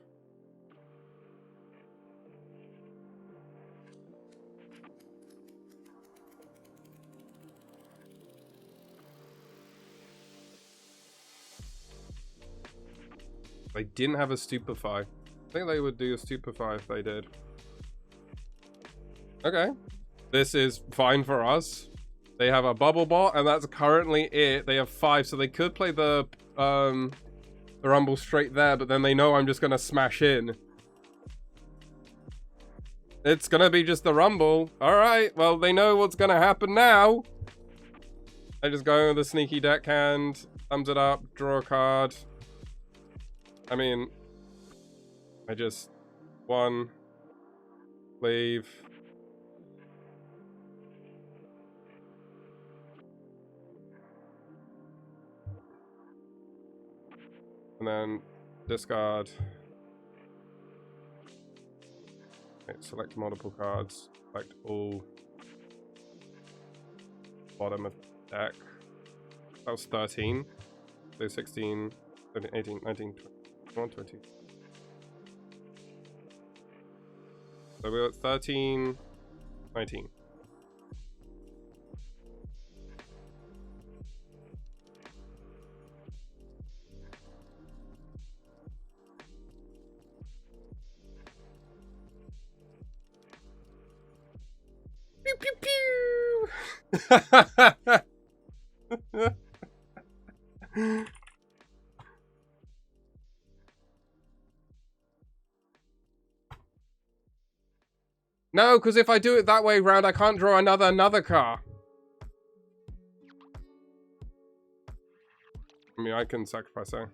They didn't have a Stupefy. I think they would do a Stupefy if they did. Okay. This is fine for us. They have a bubble bot, and that's currently it. They have 5, so they could play the Rumble straight there, but then they know I'm just gonna smash in. It's gonna be just the Rumble. Alright, well, they know what's gonna happen now. I just go with a sneaky deckhand, thumbs it up, draw a card. I mean, I just... 1, leave. And then discard. Okay, select multiple cards. Select all. Bottom of deck. That was 13. So 16, 17, 18, 19, 21, 20. So we're at 13, 19. Pew pew pew. No, because if I do it that way round, I can't draw another car. I mean, I can sacrifice her.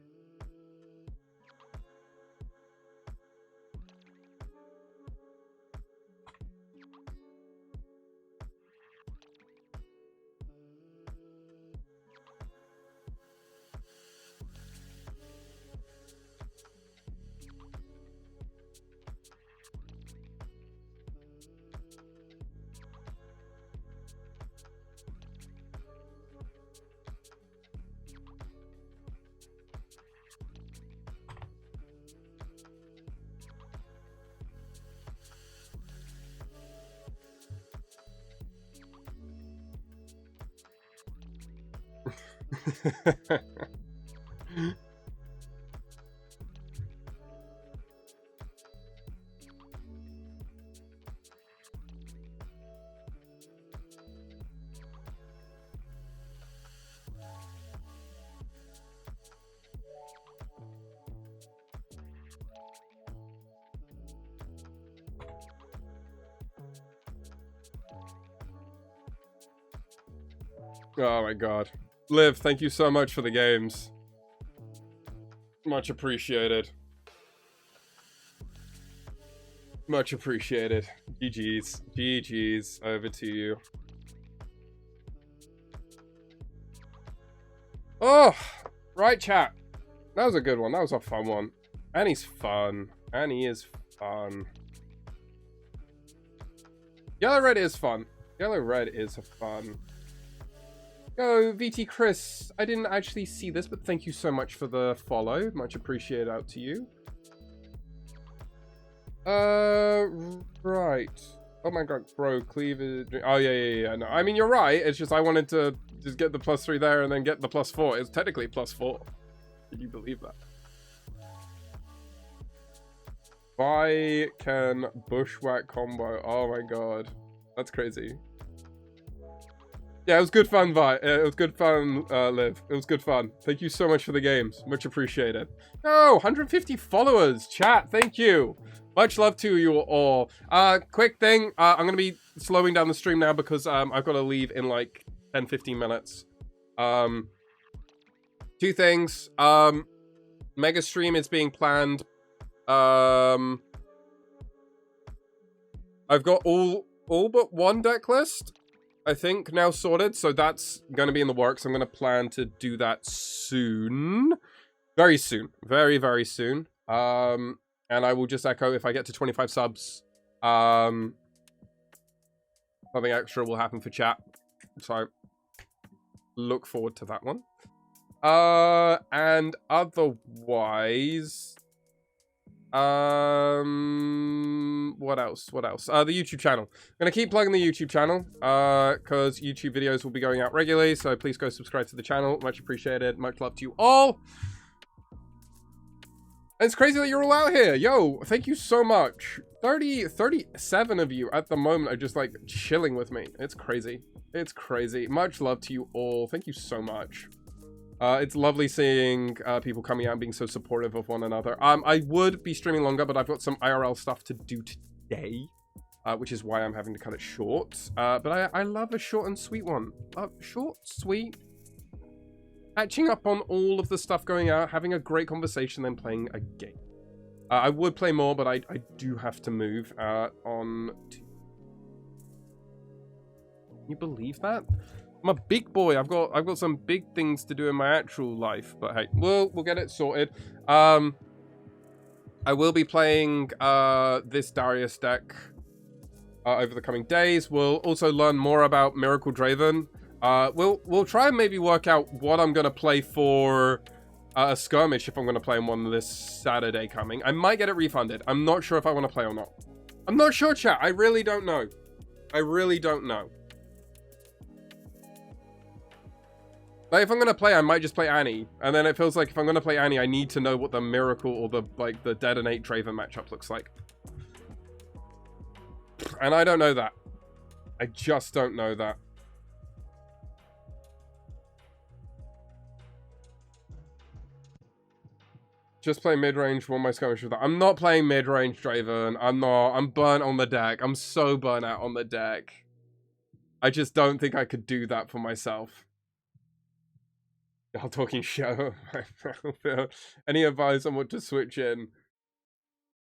Oh my god. Liv, thank you so much for the games. Much appreciated. Much appreciated. GG's. GG's. Over to you. Oh, right, chat. That was a good one. That was a fun one. Annie's fun. Annie is fun. Yellow red is fun. Yellow red is fun. Yo, VT Chris. I didn't actually see this, but thank you so much for the follow. Much appreciated out to you. Right. Oh my god, bro, cleavage. Oh, yeah. No, I mean, you're right. It's just I wanted to just get the +3 there and then get the +4. It's technically +4. Can you believe that? Vi can bushwhack combo. Oh my god. That's crazy. Yeah, it was good fun, Vi. It was good fun, Liv. It was good fun. Thank you so much for the games. Much appreciated. Oh, 150 followers. Chat, thank you. Much love to you all. Quick thing. I'm going to be slowing down the stream now because I've got to leave in like 10-15 minutes. Two things. Mega stream is being planned. I've got all but one deck list, I think, now sorted. So that's going to be in the works. I'm going to plan to do that soon. Very soon. Very, very soon. And I will just echo, if I get to 25 subs, something extra will happen for chat. So look forward to that one. And otherwise, what else? The YouTube channel. I'm going to keep plugging the YouTube channel, because YouTube videos will be going out regularly. So please go subscribe to the channel. Much appreciated. Much love to you all. It's crazy that you're all out here. Yo, thank you so much. 37 of you at the moment are just like chilling with me. It's crazy. It's crazy. Much love to you all. Thank you so much. It's lovely seeing people coming out and being so supportive of one another. I would be streaming longer, but I've got some IRL stuff to do today, which is why I'm having to cut it short. But I love a short and sweet one. Short, sweet. Catching up on all of the stuff going out, having a great conversation, then playing a game. I would play more, but I do have to move on to... Can you believe that? I'm a big boy. I've got some big things to do in my actual life, but hey, we'll get it sorted. I will be playing this Darius deck over the coming days. We'll also learn more about Miracle Draven. We'll try and maybe work out what I'm gonna play for a skirmish if I'm gonna play in one this Saturday coming. I might get it refunded. I'm not sure if I want to play or not. I'm not sure, chat. I really don't know. I really don't know. Like, if I'm gonna play, I might just play Annie, and then it feels like if I'm gonna play Annie, I need to know what the Miracle or the Detonate Draven matchup looks like. And I don't know that. I just don't know that. Just play mid-range, won my skirmish with that. I'm not playing mid-range Draven. I'm not. I'm burnt on the deck. I'm so burnt out on the deck. I just don't think I could do that for myself. Y'all talking show. Any advice on what to switch in?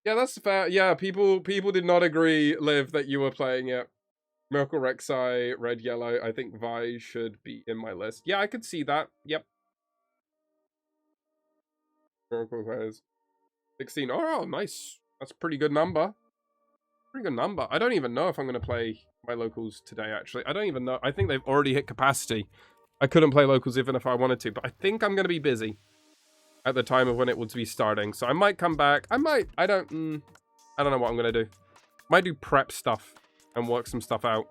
Yeah, that's fair. Yeah, people did not agree, Liv, that you were playing it. Miracle Rek'Sai, red, yellow. I think Vi should be in my list. Yeah, I could see that. Yep. Miracle players. 16. Oh, nice. That's a pretty good number. Pretty good number. I don't even know if I'm going to play my locals today, actually. I don't even know. I think they've already hit capacity. I couldn't play locals even if I wanted to, but I think I'm going to be busy at the time of when it would be starting. So I might come back. I don't know what I'm going to do. Might do prep stuff and work some stuff out.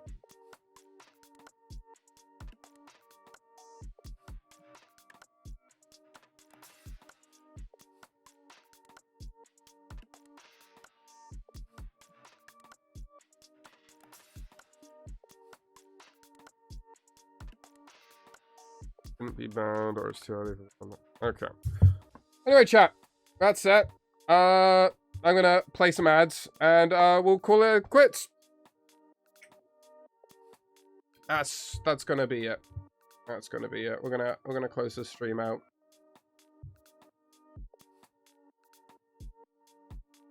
Couldn't be bound or it's too early for the... Okay. Anyway, chat. That's it. I'm gonna play some ads and we'll call it quits. That's gonna be it. That's gonna be it. We're gonna close this stream out.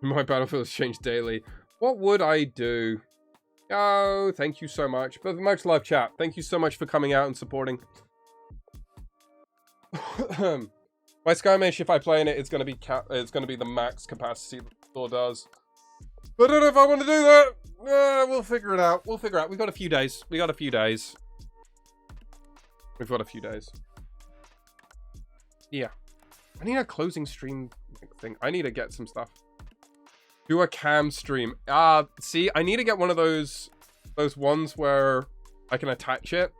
My battlefield's changed daily. What would I do? Oh, thank you so much. But much love, chat. Thank you so much for coming out and supporting. My Skymesh, if I play in it, it's gonna be the max capacity the store does. But I don't know if I want to do that. We'll figure it out. We'll figure it out. We've got a few days. We've got a few days. Yeah. I need a closing stream thing. I need to get some stuff. Do a cam stream. See, I need to get one of those ones where I can attach it.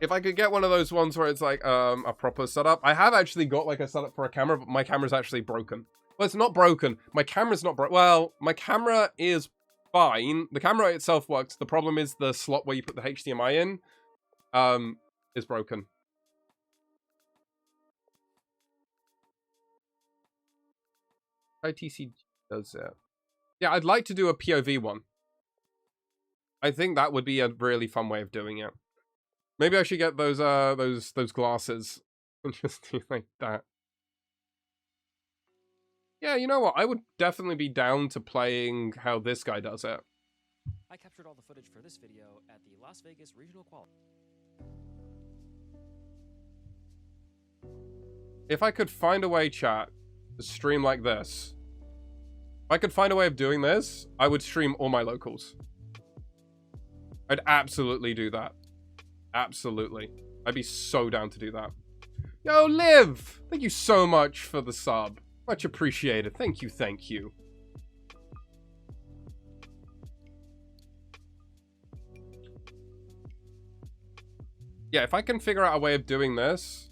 If I could get one of those ones where it's like a proper setup. I have actually got like a setup for a camera, but my camera's actually broken. Well, it's not broken. My camera's not broken. Well, my camera is fine. The camera itself works. The problem is the slot where you put the HDMI in is broken. ITC does it. Yeah, I'd like to do a POV one. I think that would be a really fun way of doing it. Maybe I should get those glasses and just do like that. Yeah, you know what? I would definitely be down to playing how this guy does it. I captured all the footage for this video at the Las Vegas Regional Quality. If I could find a way, chat, to stream like this. If I could find a way of doing this, I would stream all my locals. I'd absolutely do that. Absolutely. I'd be so down to do that. Yo, Liv! Thank you so much for the sub. Much appreciated. Thank you, thank you. Yeah, if I can figure out a way of doing this,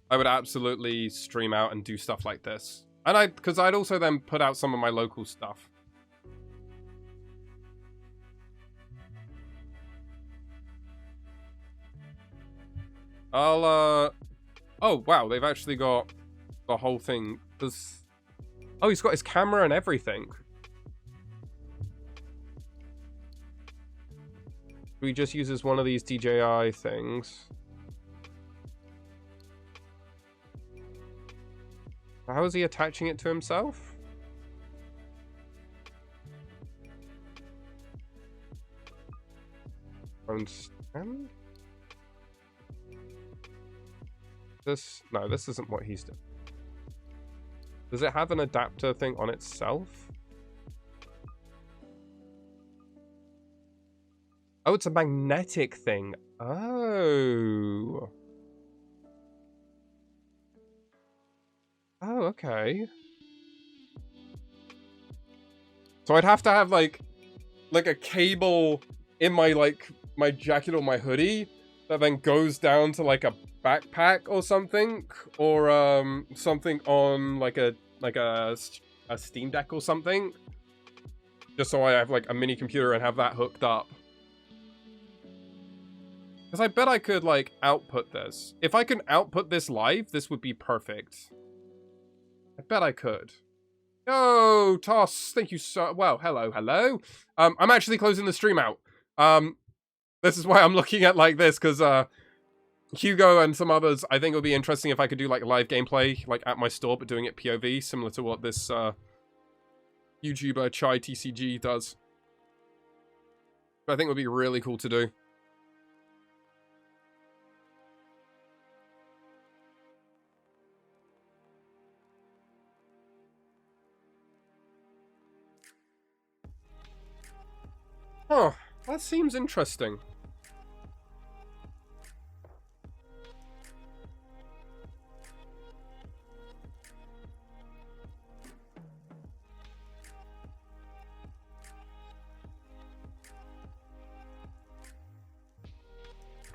I would absolutely stream out and do stuff like this. And because I'd also then put out some of my local stuff. Oh, wow, they've actually got the whole thing. Oh, he's got his camera and everything. He just uses one of these DJI things. How is he attaching it to himself? Understand? No, this isn't what he's doing. Does it have an adapter thing on itself? Oh, it's a magnetic thing. Oh. Oh, okay. So I'd have to have like a cable in my my jacket or my hoodie that then goes down to like a backpack or something, or something on like a Steam Deck or something, just so I have like a mini computer and have that hooked up. Because I bet I could like output this. If I can output this live, this would be perfect. I bet I could. Yo, Toss, thank you so... Well, hello. I'm actually closing the stream out. This is why I'm looking at like this, because Hugo and some others, I think it would be interesting if I could do like live gameplay, like at my store, but doing it POV, similar to what this YouTuber Chai TCG does. But I think it would be really cool to do. Huh, that seems interesting.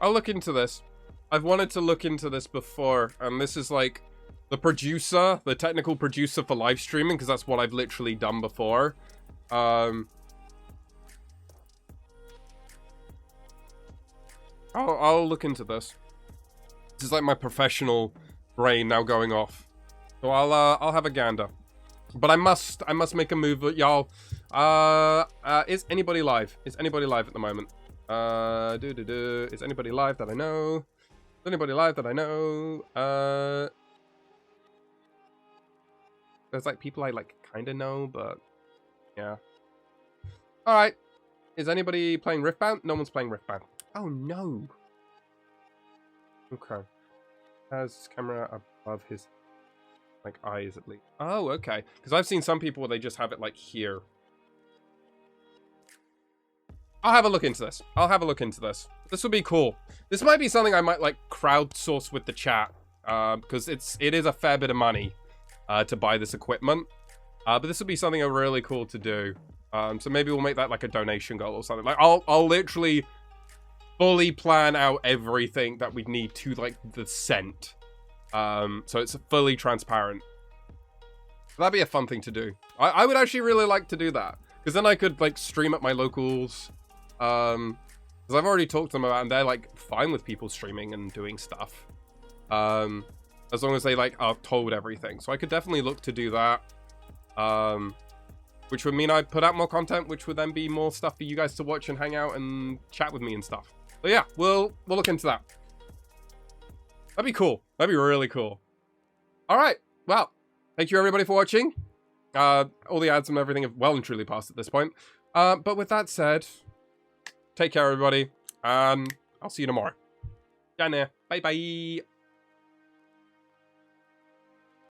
I'll look into this. I've wanted to look into this before, and this is like the producer, the technical producer for live streaming, because that's what I've literally done before. I'll look into this. This is like my professional brain now going off. So I'll have a gander. But I must make a move, y'all. Is anybody live? Is anybody live at the moment? Is anybody live that I know? Is anybody live that I know? There's like people I like kind of know, but yeah. All right. Is anybody playing Riftbound? No one's playing Riftbound. Oh no. Okay. Has camera above his like eyes at least. Oh, okay. Because I've seen some people where they just have it like here. I'll have a look into this. I'll have a look into this. This would be cool. This might be something I might like crowdsource with the chat, because it is a fair bit of money to buy this equipment. But this would be something really cool to do. So maybe we'll make that like a donation goal or something. Like I'll literally fully plan out everything that we need to like the cent. So it's fully transparent. That'd be a fun thing to do. I would actually really like to do that, because then I could like stream at my locals. Because I've already talked to them about it, and they're like fine with people streaming and doing stuff. As long as they like are told everything. So I could definitely look to do that. Which would mean I put out more content, which would then be more stuff for you guys to watch and hang out and chat with me and stuff. So yeah, we'll look into that. That'd be cool. That'd be really cool. All right. Well, thank you everybody for watching. All the ads and everything have well and truly passed at this point. But with that said, take care everybody. I'll see you tomorrow. Down there. Bye bye.